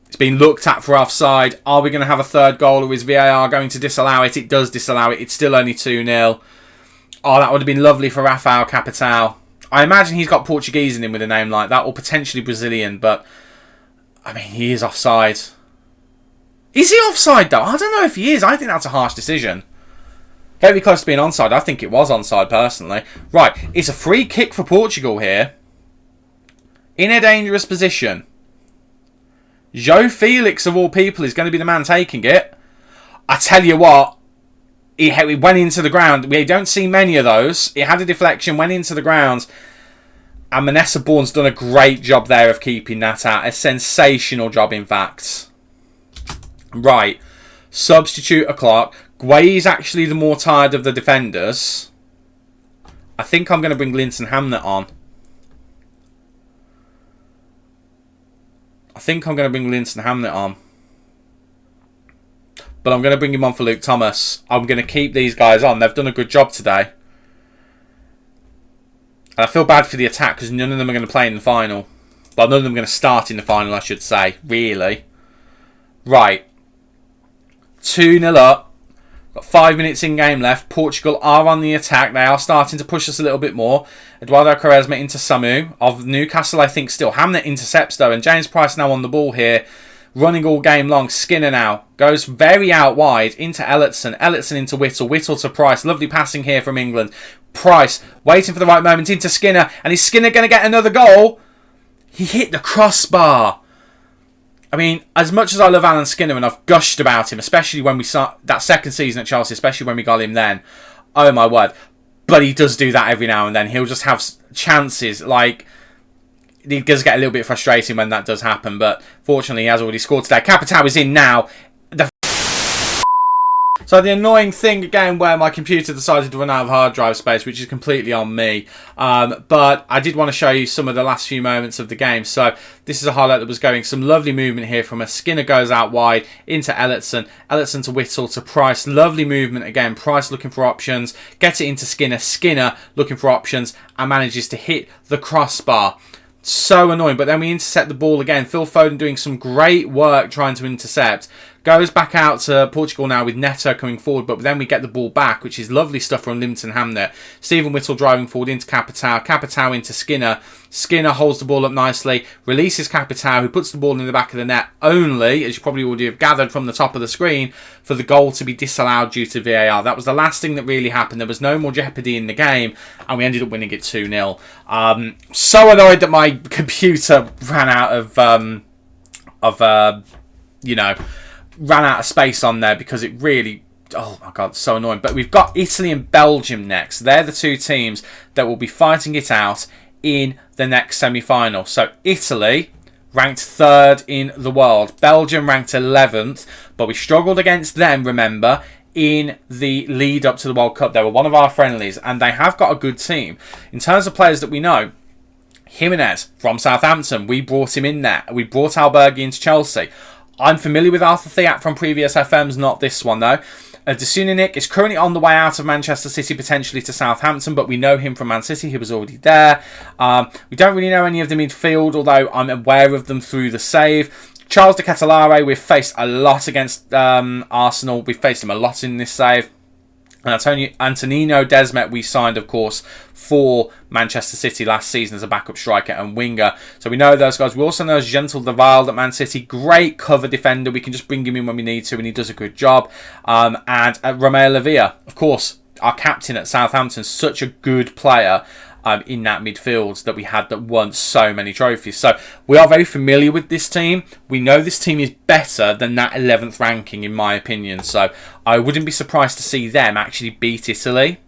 It's been looked at for offside. Are we going to have a third goal, or is VAR going to disallow it? It does disallow it. It's still only 2-0. Oh, that would have been lovely for Rafael Capitao. I imagine he's got Portuguese in him with a name like that, or potentially Brazilian, but I mean, he is offside. Is he offside though? I don't know if he is. I think that's a harsh decision. Very close to being onside. I think it was onside personally. Right, it's a free kick for Portugal here. In a dangerous position. João Felix, of all people, is going to be the man taking it. I tell you what. It went into the ground. We don't see many of those. It had a deflection, went into the ground. And Manessa Bourne's done a great job there of keeping that out. A sensational job, in fact. Right. Substitute o'clock. Guaye's actually the more tired of the defenders. I think I'm going to bring Linton Hamnet on. But I'm going to bring him on for Luke Thomas. I'm going to keep these guys on. They've done a good job today. And I feel bad for the attack because none of them are going to play in the final. Well, none of them are going to start in the final, I should say. Really. Right. 2-0 up. Got 5 minutes in game left. Portugal are on the attack. They are starting to push us a little bit more. Eduardo Quaresma into Samu. Of Newcastle, I think still. Hamnet intercepts though. And James Price now on the ball here. Running all game long. Skinner now goes very out wide into Ellison. Ellison into Whittle. Whittle to Price. Lovely passing here from England. Price waiting for the right moment into Skinner. And is Skinner going to get another goal? He hit the crossbar. I mean, as much as I love Alan Skinner and I've gushed about him, especially when we saw that second season at Chelsea, especially when we got him then. Oh my word. But he does do that every now and then. He'll just have chances like... It does get a little bit frustrating when that does happen, but fortunately he has already scored today. Capitao is in now. So the annoying thing again where my computer decided to run out of hard drive space, which is completely on me. But I did want to show you some of the last few moments of the game. So this is a highlight that was going. Some lovely movement here from us. Skinner goes out wide into Ellison. Ellison to Whittle to Price. Lovely movement again. Price looking for options. Gets it into Skinner. Skinner looking for options and manages to hit the crossbar. So annoying, but then we intercept the ball again. Phil Foden doing some great work trying to intercept. Goes back out to Portugal now with Neto coming forward, but then we get the ball back, which is lovely stuff from Linton Hamnet. Stephen Whittle driving forward into Capitao. Capitao into Skinner. Skinner holds the ball up nicely, releases Capitao, who puts the ball in the back of the net only, as you probably already have gathered from the top of the screen, for the goal to be disallowed due to VAR. That was the last thing that really happened. There was no more jeopardy in the game, and we ended up winning it 2-0. So annoyed that my computer ran out ran out of space on there because it really... Oh my god, so annoying. But we've got Italy and Belgium next. They're the two teams that will be fighting it out in the next semi-final. So Italy ranked 3rd in the world. Belgium ranked 11th. But we struggled against them, remember, in the lead up to the World Cup. They were one of our friendlies and they have got a good team. In terms of players that we know, Jimenez from Southampton, we brought him in there. We brought Alberghi into Chelsea. I'm familiar with Arthur Theat from previous FMs, not this one though. Desuninik is currently on the way out of Manchester City, potentially to Southampton, but we know him from Man City. He was already there. We don't really know any of the midfield, although I'm aware of them through the save. Charles de Ketelaere, we've faced a lot against Arsenal. We've faced him a lot in this save. And Antonino Desmet we signed, of course, for Manchester City last season as a backup striker and winger. So we know those guys. We also know Gentle Deval at Man City. Great cover defender. We can just bring him in when we need to, and he does a good job. And Romeo Lavia, of course, our captain at Southampton. Such a good player in that midfield that we had that won so many trophies. So we are very familiar with this team. We know this team is better than that 11th ranking, in my opinion. So I wouldn't be surprised to see them actually beat Italy.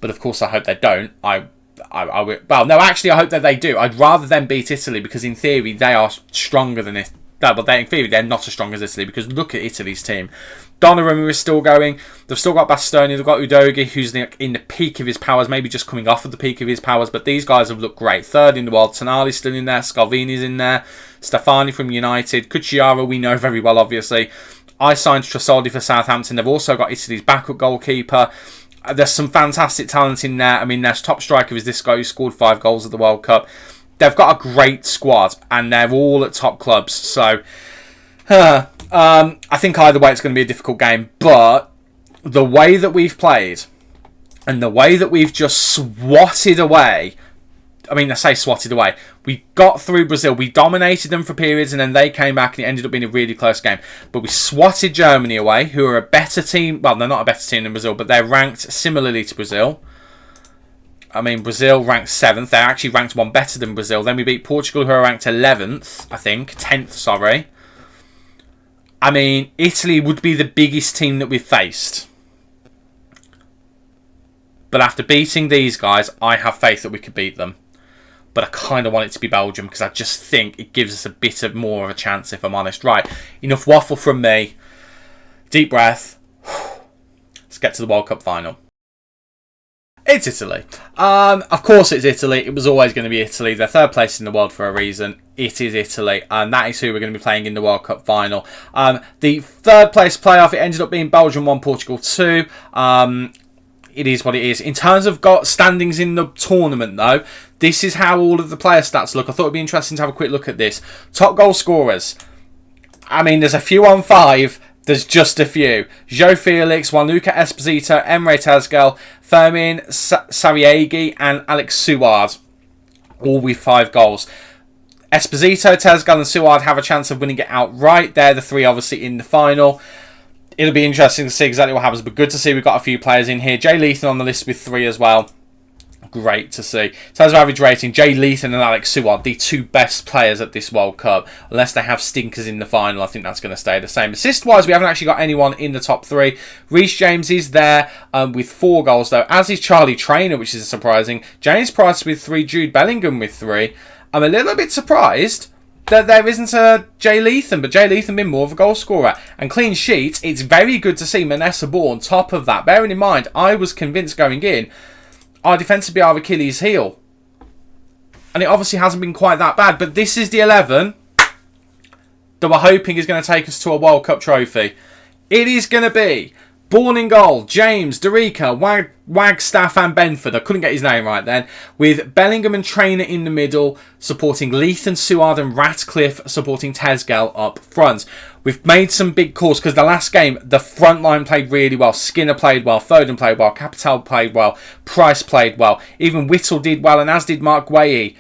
But of course, I hope they don't. Well, no, actually, I hope that they do. I'd rather them beat Italy because, in theory, they are stronger than it. But in theory, they're not as strong as Italy because look at Italy's team. Donnarumma is still going. They've still got Bastoni. They've got Udogi, who's in the peak of his powers, maybe just coming off of the peak of his powers. But these guys have looked great. Third in the world. Tonali's still in there. Scalvini's in there. Stefani from United. Cucciaro, we know very well, obviously. I signed Trasoldi for Southampton. They've also got Italy's backup goalkeeper. There's some fantastic talent in there. I mean, their top striker is this guy who scored 5 goals at the World Cup. They've got a great squad, and they're all at top clubs. So, I think either way it's going to be a difficult game. But the way that we've played, and the way that we've just swatted away, I mean, I say swatted away. We got through Brazil. We dominated them for periods, and then they came back, and it ended up being a really close game. But we swatted Germany away, who are a better team. Well, they're not a better team than Brazil, but they're ranked similarly to Brazil. I mean, Brazil ranked 7th. They're actually ranked one better than Brazil. Then we beat Portugal, who are ranked 11th, I think. 10th, sorry. I mean, Italy would be the biggest team that we've faced. But after beating these guys, I have faith that we could beat them. But I kind of want it to be Belgium because I just think it gives us a bit of more of a chance, if I'm honest. Right, enough waffle from me. Deep breath. Let's get to the World Cup final. It's Italy. Of course it's Italy. It was always going to be Italy. They're third place in the world for a reason. It is Italy. And that is who we're going to be playing in the World Cup final. The third place playoff, it ended up being Belgium 1, Portugal 2. It is what it is. In terms of standings in the tournament, though, this is how all of the player stats look. I thought it would be interesting to have a quick look at this. Top goal scorers. I mean, there's a few on 5. There's just a few. João Felix, Gianluca Esposito, Emre Tezgel, Fermin Sariegi, and Alex Suard. All with 5 goals. Esposito, Tezgel, and Suard have a chance of winning it outright. They're the 3, obviously, in the final. It'll be interesting to see exactly what happens, but good to see we've got a few players in here. Jay Leithan on the list with 3 as well. Great to see. In terms of average rating, Jay Leithan and Alex Suard, the 2 best players at this World Cup. Unless they have stinkers in the final, I think that's going to stay the same. Assist-wise, we haven't actually got anyone in the top 3. Reece James is there with 4 goals, though, as is Charlie Traynor, which is surprising. James Price with 3, Jude Bellingham with 3. I'm a little bit surprised that there isn't a Jay Leithan, but Jay Leithan been more of a goal scorer. And clean sheets, it's very good to see Manessa Ball on top of that. Bearing in mind, I was convinced going in, our defence would be our Achilles heel. And it obviously hasn't been quite that bad, but this is the 11 that we're hoping is going to take us to a World Cup trophy. It is going to be Born in goal, James, Derica, Wagstaff and Benford. I couldn't get his name right then. With Bellingham and Traynor in the middle, supporting Leithan, Suard and Ratcliffe, supporting Tezgel up front. We've made some big calls because the last game, the front line played really well. Skinner played well, Foden played well, Capital played well, Price played well. Even Whittle did well and as did Mark Guehi.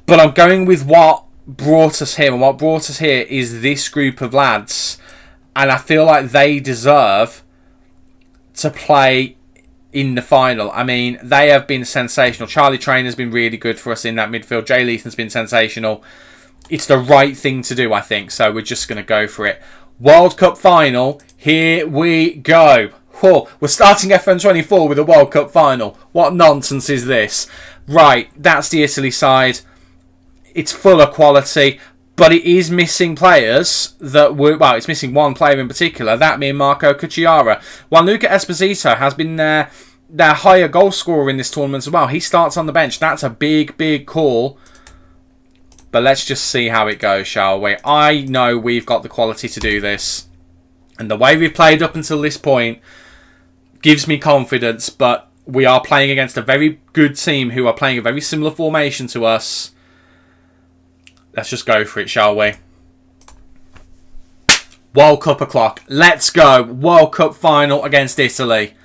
But I'm going with what brought us here. And what brought us here is this group of lads. And I feel like they deserve to play in the final. I mean, they have been sensational. Charlie Traynor's been really good for us in that midfield. Jay Leithan's been sensational. It's the right thing to do, I think. So we're just going to go for it. World Cup final. Here we go. Whoa, we're starting FM24 with a World Cup final. What nonsense is this? Right, that's the Italy side. It's full of quality. But it is missing players that were... Well, it's missing one player in particular. That being Marco Cucciaro. Gianluca Esposito has been their higher goal scorer in this tournament as well. He starts on the bench. That's a big, big call. But let's just see how it goes, shall we? I know we've got the quality to do this. And the way we've played up until this point gives me confidence, but we are playing against a very good team who are playing a very similar formation to us. Let's just go for it, shall we? World Cup o'clock. Let's go. World Cup final against Italy.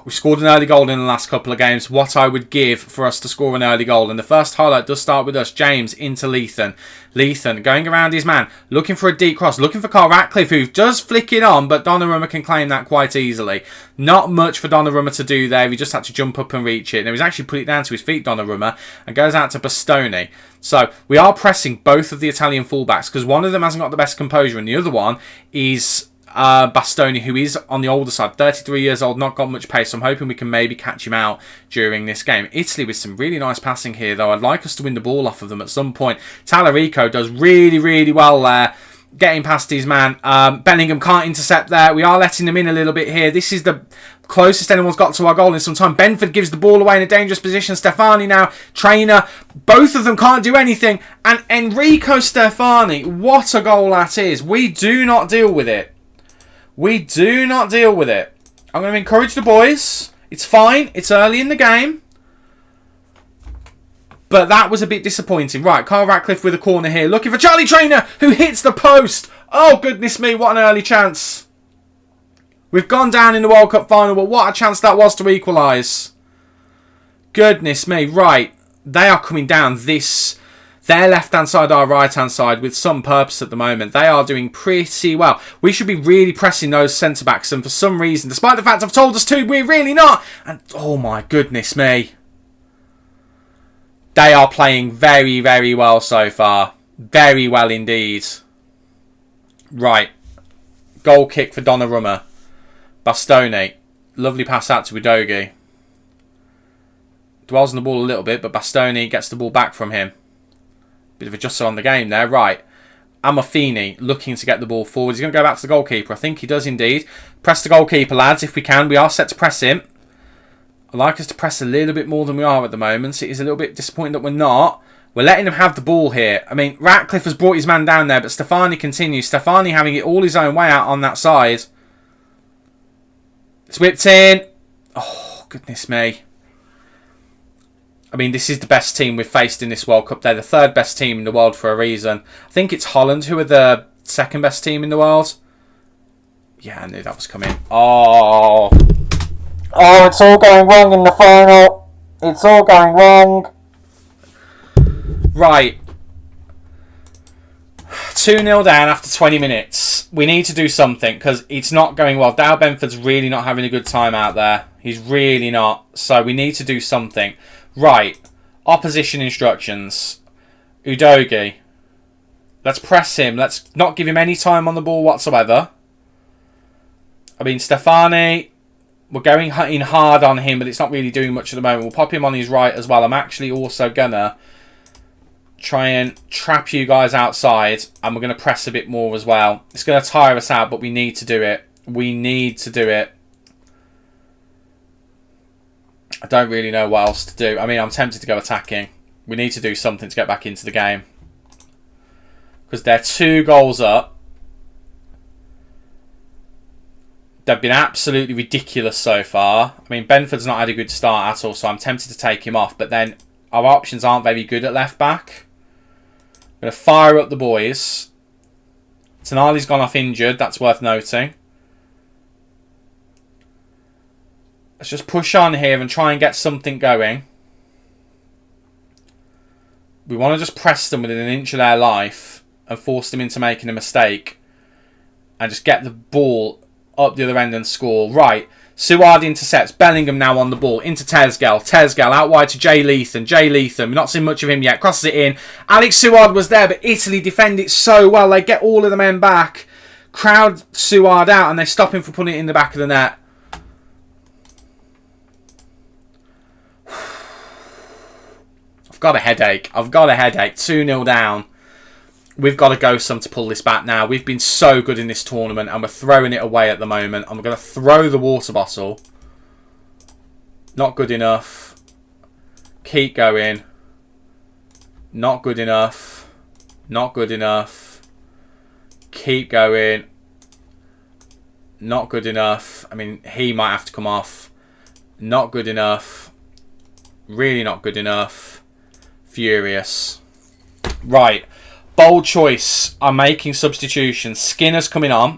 We scored an early goal in the last couple of games. What I would give for us to score an early goal. And the first highlight does start with us. James into Lethan. Lethan going around his man. Looking for a deep cross. Looking for Carl Ratcliffe, who does flick it on. But Donnarumma can claim that quite easily. Not much for Donnarumma to do there. He just had to jump up and reach it. Now he's actually put it down to his feet, Donnarumma. And goes out to Bastoni. So we are pressing both of the Italian fullbacks. Because one of them hasn't got the best composure. And the other one is Bastoni, who is on the older side, 33 years old, not got much pace. So I'm hoping we can maybe catch him out during this game. Italy with some really nice passing here, though. I'd like us to win the ball off of them at some point. Tallarico does really, really well there, getting past his man. Bellingham can't intercept there. We are letting them in a little bit here. This is the closest anyone's got to our goal in some time. Benford gives the ball away in a dangerous position. Stefani now, trainer. Both of them can't do anything. And Enrico Stefani, what a goal that is. We do not deal with it. We do not deal with it. I'm going to encourage the boys. It's fine. It's early in the game. But that was a bit disappointing. Right, Carl Ratcliffe with a corner here. Looking for Charlie Trainer, who hits the post. Oh, goodness me. What an early chance. We've gone down in the World Cup final, but what a chance that was to equalise. Goodness me. Right, they are coming down this... Their left-hand side, our right-hand side, with some purpose at the moment. They are doing pretty well. We should be really pressing those centre-backs, and for some reason, despite the fact I've told us to, we're really not. And, oh my goodness me. They are playing very, very well so far. Very well indeed. Right. Goal kick for Donnarumma. Bastoni. Lovely pass out to Udogie. Dwells on the ball a little bit, but Bastoni gets the ball back from him. Bit of a adjuster on the game there. Right. Amorfini looking to get the ball forward. He's going to go back to the goalkeeper. I think he does indeed. Press the goalkeeper, lads, if we can. We are set to press him. I'd like us to press a little bit more than we are at the moment. It is a little bit disappointing that we're not. We're letting him have the ball here. I mean, Ratcliffe has brought his man down there, but Stefani continues. Stefani having it all his own way out on that side. It's whipped in. Oh, goodness me. I mean, this is the best team we've faced in this World Cup. They're the third best team in the world for a reason. I think it's Holland who are the second best team in the world. Yeah, I knew that was coming. Oh, it's all going wrong in the final. It's all going wrong. Right. 2-0 down after 20 minutes. We need to do something because it's not going well. Dow Benford's really not having a good time out there. He's really not. So we need to do something. Right, opposition instructions. Udogie. Let's press him. Let's not give him any time on the ball whatsoever. I mean, Stefani, we're going in hard on him, but it's not really doing much at the moment. We'll pop him on his right as well. I'm actually also going to try and trap you guys outside, and we're going to press a bit more as well. It's going to tire us out, but we need to do it. We need to do it. I don't really know what else to do. I mean, I'm tempted to go attacking. We need to do something to get back into the game. Because they're 2 goals up. They've been absolutely ridiculous so far. I mean, Benford's not had a good start at all, so I'm tempted to take him off. But then our options aren't very good at left back. I'm going to fire up the boys. Tonali's gone off injured. That's worth noting. Let's just push on here and try and get something going. We want to just press them within an inch of their life and force them into making a mistake. And just get the ball up the other end and score. Right. Suard intercepts. Bellingham now on the ball. Into Tezgel. Tezgel out wide to Jay Lethan. Jay Lethan. We've not seen much of him yet. Crosses it in. Alex Suard was there, but Italy defend it so well. They get all of the men back. Crowd Suard out and they stop him from putting it in the back of the net. Got a headache. I've got a headache. 2-0 down. We've got to go some to pull this back now. We've been so good in this tournament and we're throwing it away at the moment. I'm going to throw the water bottle. Not good enough. Keep going. Not good enough. Not good enough. Keep going. Not good enough. I mean, he might have to come off. Not good enough. Really not good enough. Furious. Right. Bold choice. I'm making substitutions. Skinner's coming on.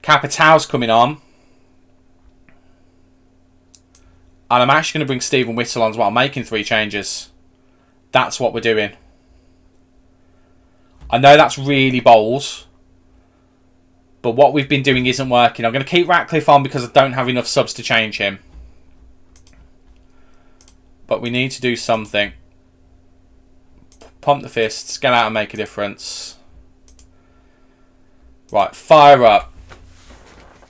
Capital's coming on. And I'm actually going to bring Stephen Whittle on as well. I'm making 3 changes. That's what we're doing. I know that's really bold. But what we've been doing isn't working. I'm going to keep Ratcliffe on because I don't have enough subs to change him. But we need to do something. Pump the fists. Get out and make a difference. Right, fire up.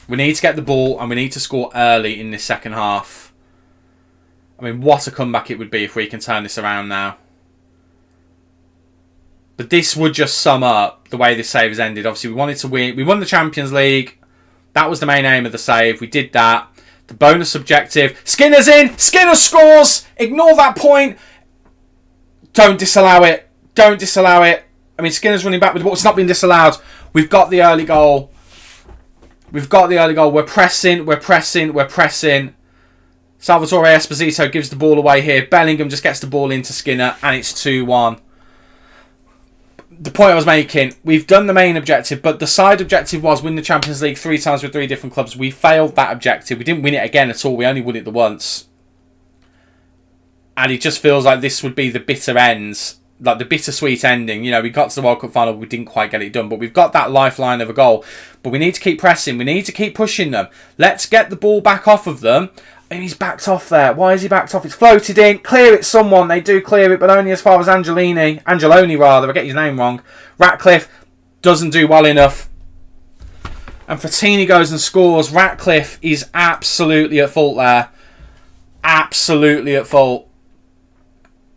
We need to get the ball and we need to score early in this second half. I mean, what a comeback it would be if we can turn this around now. But this would just sum up the way this save has ended. Obviously, we wanted to win. We won the Champions League. That was the main aim of the save. We did that. The bonus objective. Skinner's in. Skinner scores. Ignore that point. Don't disallow it. Don't disallow it. I mean, Skinner's running back with the ball. It's not been disallowed. We've got the early goal. We've got the early goal. We're pressing. We're pressing. We're pressing. Salvatore Esposito gives the ball away here. Bellingham just gets the ball into Skinner. And it's 2-1. The point I was making, we've done the main objective, but the side objective was win the Champions League 3 times with 3 different clubs. We failed that objective. We didn't win it again at all. We only won it the once. And it just feels like this would be the bitter ends, like the bittersweet ending. You know, we got to the World Cup final, we didn't quite get it done, but we've got that lifeline of a goal. But we need to keep pressing. We need to keep pushing them. Let's get the ball back off of them. And he's backed off there. Why is he backed off? It's floated in. Clear it, someone. They do clear it, but only as far as Angeloni, rather. I get his name wrong. Ratcliffe doesn't do well enough. And Frattini goes and scores. Ratcliffe is absolutely at fault there. Absolutely at fault.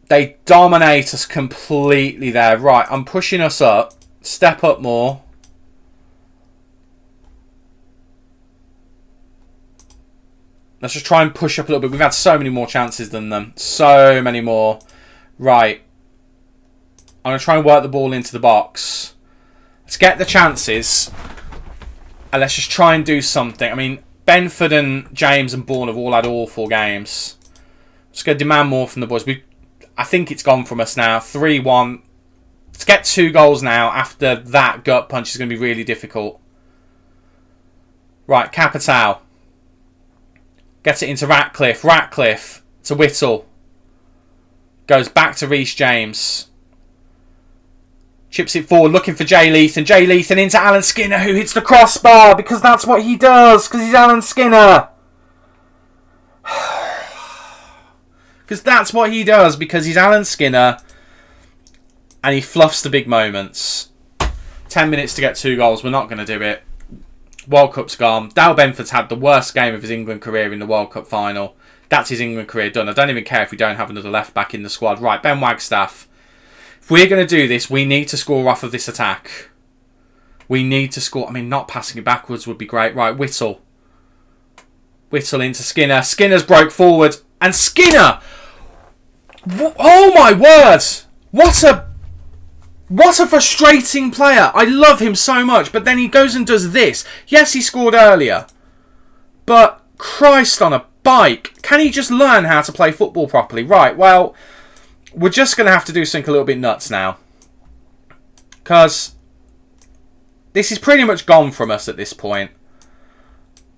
They dominate us completely there. Right, I'm pushing us up. Step up more. Let's just try and push up a little bit. We've had so many more chances than them. So many more. Right. I'm going to try and work the ball into the box. Let's get the chances. And let's just try and do something. I mean, Benford and James and Bourne have all had awful games. Just going to demand more from the boys. I think it's gone from us now. 3-1. Let's get 2 goals now. After that gut punch is going to be really difficult. Right, Capital. Gets it into Ratcliffe. Ratcliffe to Whittle. Goes back to Reece James. Chips it forward, looking for Jay Leathan. Jay Leathan into Alan Skinner, who hits the crossbar because that's what he does. Because he's Alan Skinner. Because that's what he does. Because he's Alan Skinner. And he fluffs the big moments. 10 minutes to get 2 goals. We're not going to do it. World Cup's gone. Dal Benford's had the worst game of his England career in the World Cup final. That's his England career done. I don't even care if we don't have another left back in the squad. Right, Ben Wagstaff. If we're going to do this, we need to score off of this attack. We need to score. I mean, not passing it backwards would be great. Right, Whittle. Whittle into Skinner. Skinner's broke forward. And Skinner! Oh my word! What a frustrating player. I love him so much. But then he goes and does this. Yes, he scored earlier. But Christ on a bike. Can he just learn how to play football properly? Right, well, we're just going to have to do something a little bit nuts now. Because this is pretty much gone from us at this point.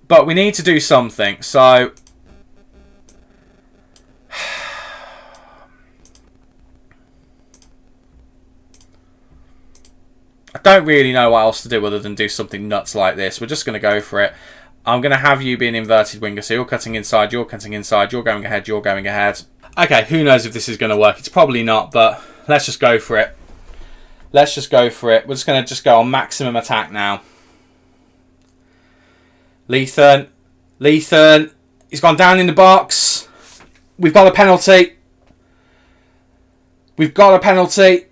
But we need to do something. So I don't really know what else to do other than do something nuts like this. We're just going to go for it. I'm going to have you be an inverted winger. So you're cutting inside, you're cutting inside, you're going ahead, you're going ahead. Okay, who knows if this is going to work. It's probably not, but let's just go for it. Let's just go for it. We're just going to go on maximum attack now. Leathan. He's gone down in the box. We've got a penalty. We've got a penalty.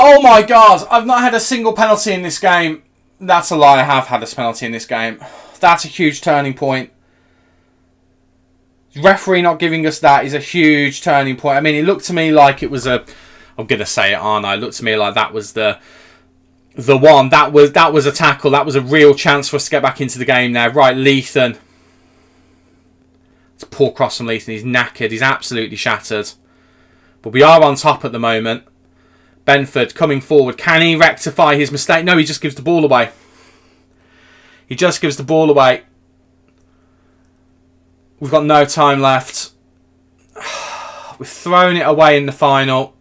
Oh my God, I've not had a single penalty in this game. That's a lie, I have had a penalty in this game. That's a huge turning point. Referee not giving us that is a huge turning point. I mean, it looked to me like it was a... I'm going to say it, aren't I? It looked to me like that was the one. That was a tackle. That was a real chance for us to get back into the game there. Right, Lethan. It's a poor cross from Lethan. He's knackered. He's absolutely shattered. But we are on top at the moment. Benford coming forward. Can he rectify his mistake? No, he just gives the ball away. He just gives the ball away. We've got no time left. We've thrown it away in the final.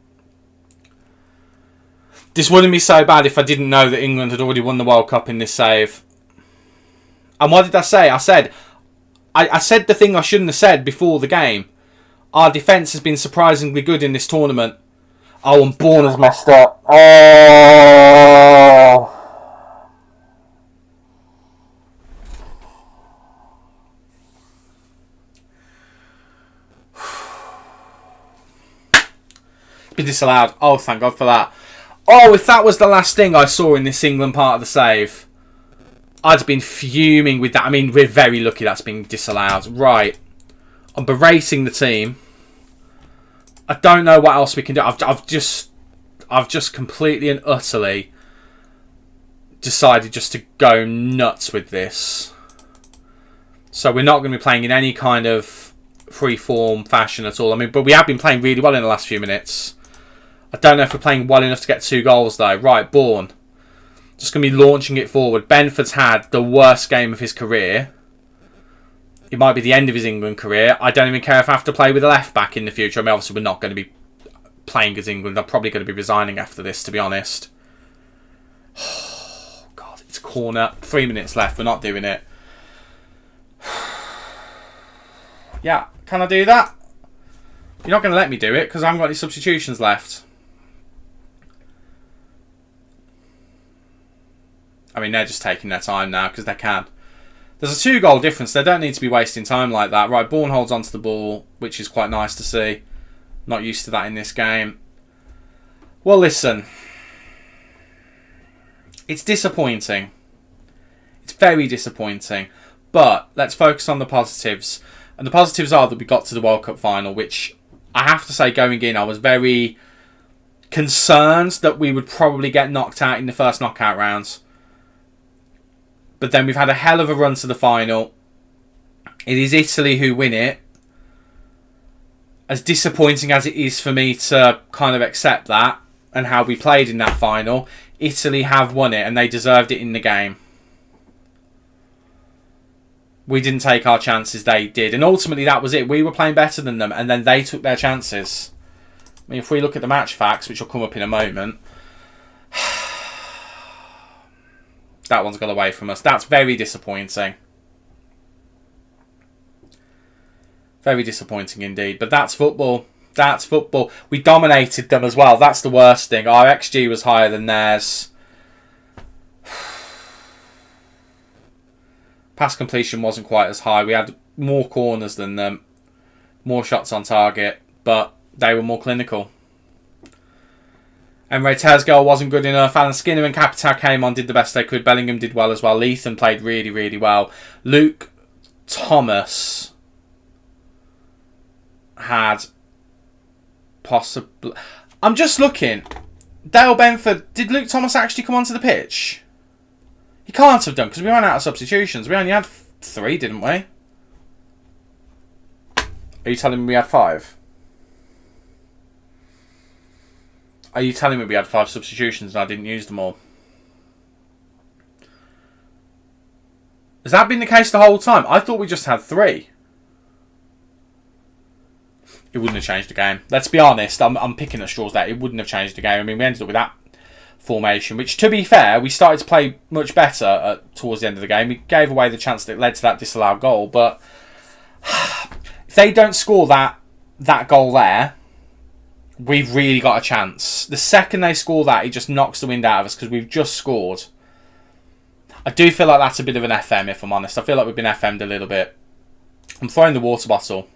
This wouldn't be so bad if I didn't know that England had already won the World Cup in this save. And what did I say? I said the thing I shouldn't have said before the game. Our defence has been surprisingly good in this tournament. Oh, and Bourne has messed up. Oh. Been disallowed. Oh, thank God for that. Oh, if that was the last thing I saw in this England part of the save, I'd have been fuming with that. I mean, we're very lucky that's been disallowed. Right. I'm berating the team. I don't know what else we can do. I've just completely and utterly decided just to go nuts with this. So we're not going to be playing in any kind of free-form fashion at all. I mean, but we have been playing really well in the last few minutes. I don't know if we're playing well enough to get 2 goals, though. Right, Bourne. Just going to be launching it forward. Benford's had the worst game of his career. It might be the end of his England career. I don't even care if I have to play with a left-back in the future. I mean, obviously, we're not going to be playing as England. I'm probably going to be resigning after this, to be honest. Oh, God, it's a corner. 3 minutes left. We're not doing it. Yeah, can I do that? You're not going to let me do it because I haven't got any substitutions left. I mean, they're just taking their time now because they can. There's a 2-goal difference. They don't need to be wasting time like that. Right, Bourne holds onto the ball, which is quite nice to see. Not used to that in this game. Well, listen. It's disappointing. It's very disappointing. But let's focus on the positives. And the positives are that we got to the World Cup final, which I have to say, going in, I was very concerned that we would probably get knocked out in the first knockout rounds. But then we've had a hell of a run to the final. It is Italy who win it. As disappointing as it is for me to kind of accept that and how we played in that final, Italy have won it and they deserved it in the game. We didn't take our chances, they did. And ultimately that was it. We were playing better than them and then they took their chances. I mean, if we look at the match facts, which will come up in a moment, that one's got away from us. That's very disappointing. Very disappointing indeed. But that's football. That's football. We dominated them as well. That's the worst thing. Our XG was higher than theirs. Pass completion wasn't quite as high. We had more corners than them. More shots on target. But they were more clinical. Emre Ter's goal wasn't good enough. Alan Skinner and Capita came on, did the best they could. Bellingham did well as well. Lethan played really, really well. Luke Thomas had possibly... I'm just looking. Dale Benford, did Luke Thomas actually come onto the pitch? He can't have done because we ran out of substitutions. We only had 3, didn't we? Are you telling me we had 5? Are you telling me we had 5 substitutions and I didn't use them all? Has that been the case the whole time? I thought we just had 3. It wouldn't have changed the game. Let's be honest. I'm picking at straws there. It wouldn't have changed the game. I mean, we ended up with that formation, which, to be fair, we started to play much better towards the end of the game. We gave away the chance that led to that disallowed goal, but if they don't score that goal there, we've really got a chance. The second they score that, it just knocks the wind out of us because we've just scored. I do feel like that's a bit of an FM, if I'm honest. I feel like we've been FM'd a little bit. I'm throwing the water bottle.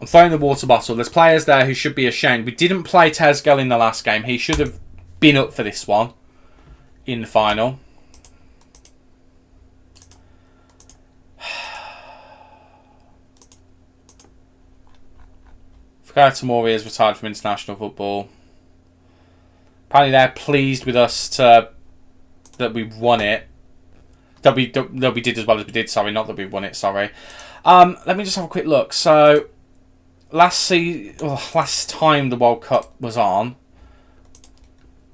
There's players there who should be ashamed. We didn't play Tezgel in the last game. He should have been up for this one in the final. Fikayo Tomori is retired from international football. Apparently they're pleased with us that we won it. That we did as well as we did, sorry. Not that we won it, sorry. Let me just have a quick look. So, last time the World Cup was on,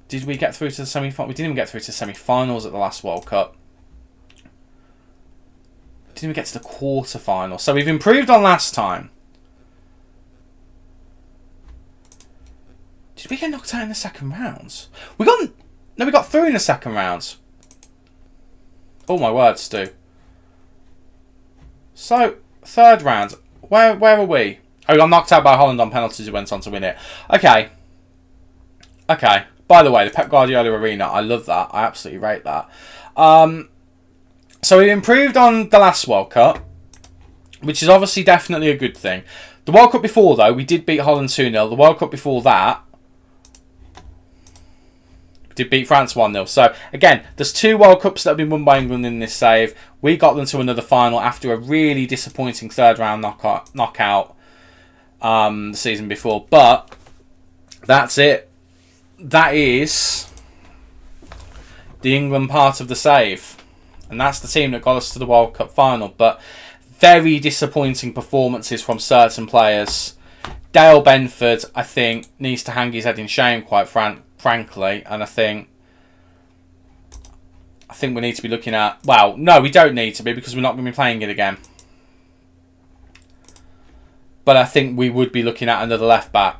did we get through to the semi-final? We didn't even get through to the semi-finals at the last World Cup. Didn't even get to the quarter-final. So we've improved on last time. Did we get knocked out in the second rounds? We got through in the second rounds. Oh my word, Stu. So, third round. Where are we? Oh, we got knocked out by Holland on penalties who went on to win it. Okay. Okay. By the way, the Pep Guardiola Arena, I love that. I absolutely rate that. So we improved on the last World Cup, which is obviously definitely a good thing. The World Cup before, though, we did beat Holland 2-0. The World Cup before that, we did beat France 1-0. So, again, there's 2 World Cups that have been won by England in this save. We got them to another final after a really disappointing third-round knockout the season before. But that's it. That is the England part of the save. And that's the team that got us to the World Cup final. But very disappointing performances from certain players. Dale Benford, I think, needs to hang his head in shame, quite frankly. And I think we need to be looking at... Well, no, we don't need to be because we're not going to be playing it again. But I think we would be looking at another left-back.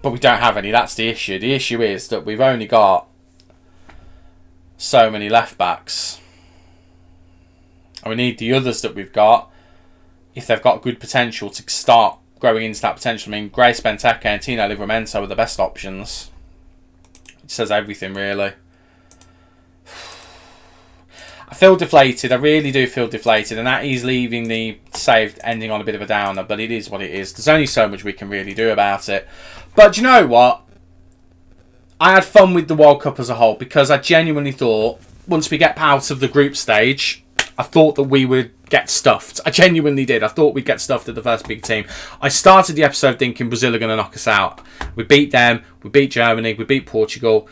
But we don't have any. That's the issue. The issue is that we've only got so many left-backs. And we need the others that we've got, if they've got good potential, to start growing into that potential. I mean, Grace Benteke and Tino Livramento are the best options. It says everything, really. I feel deflated. I really do feel deflated. And that is leaving the save ending on a bit of a downer. But it is what it is. There's only so much we can really do about it. But do you know what? I had fun with the World Cup as a whole. Because I genuinely thought, once we get out of the group stage, I thought that we would get stuffed. I genuinely did. I thought we'd get stuffed at the first big team. I started the episode thinking Brazil are going to knock us out. We beat them. We beat Germany. We beat Portugal.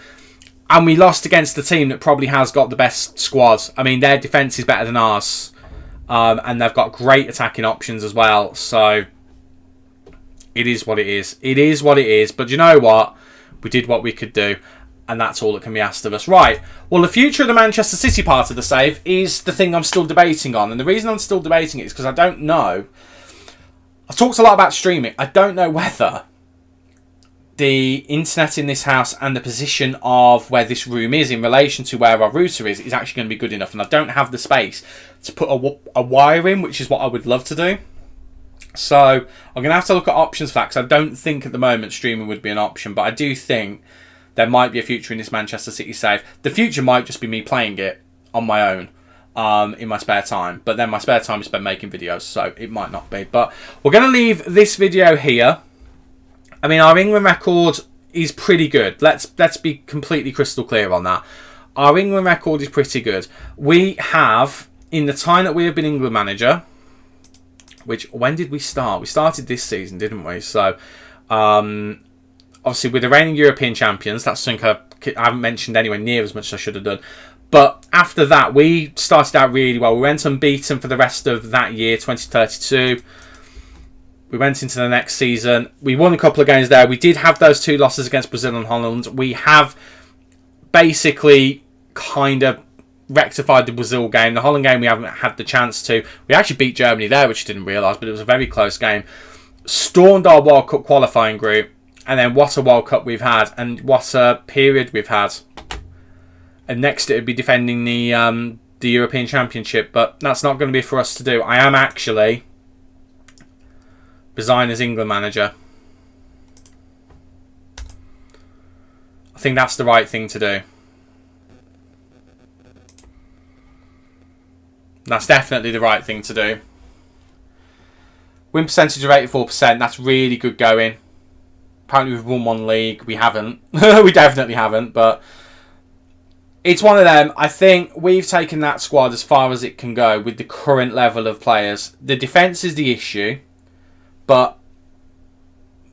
And we lost against the team that probably has got the best squad. I mean, their defence is better than ours. And they've got great attacking options as well. So, it is what it is. It is what it is. But you know what? We did what we could do. And that's all that can be asked of us. Right. Well, the future of the Manchester City part of the save is the thing I'm still debating on. And the reason I'm still debating it is because I don't know. I've talked a lot about streaming. I don't know whether the internet in this house and the position of where this room is in relation to where our router is actually going to be good enough. And I don't have the space to put a wire in, which is what I would love to do. So I'm going to have to look at options for that, because I don't think at the moment streaming would be an option. But I do think there might be a future in this Manchester City save. The future might just be me playing it on my own in my spare time. But then my spare time is spent making videos, so it might not be. But we're going to leave this video here. I mean, our England record is pretty good. Let's be completely crystal clear on that. Our England record is pretty good. We have, in the time that we have been England manager, which, when did we start? We started this season, didn't we? So, obviously, with the reigning European champions, that's something I haven't mentioned anywhere near as much as I should have done. But after that, we started out really well. We went unbeaten for the rest of that year, 2032. We went into the next season. We won a couple of games there. We did have those 2 losses against Brazil and Holland. We have basically kind of rectified the Brazil game. The Holland game we haven't had the chance to. We actually beat Germany there, which I didn't realise, but it was a very close game. Stormed our World Cup qualifying group. And then what a World Cup we've had, and what a period we've had. And next it would be defending the European Championship, but that's not going to be for us to do. I am actually resign as England manager. I think that's the right thing to do. That's definitely the right thing to do. Win percentage of 84%, that's really good going. Apparently we've won 1 league. We haven't. We definitely haven't, but it's one of them. I think we've taken that squad as far as it can go with the current level of players. The defence is the issue, but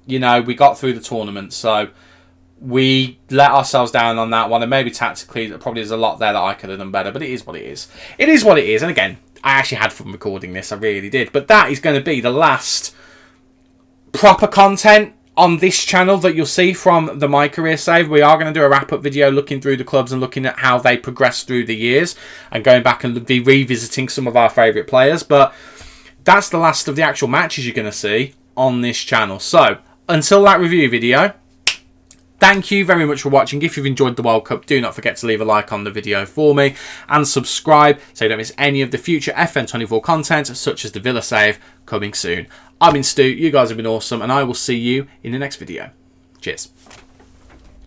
you know, we got through the tournament, so we let ourselves down on that one, and maybe tactically there probably is a lot there that I could have done better, but it is what it is. It is what it is, and again, I actually had fun recording this, I really did. But that is going to be the last proper content on this channel that you'll see from the MyCareer save. We are going to do a wrap-up video looking through the clubs and looking at how they progress through the years and going back and be revisiting some of our favourite players. But that's the last of the actual matches you're going to see on this channel. So, until that review video, thank you very much for watching. If you've enjoyed the World Cup, do not forget to leave a like on the video for me and subscribe so you don't miss any of the future FM24 content, such as the Villa save, coming soon. I've been Stu, you guys have been awesome, and I will see you in the next video. Cheers.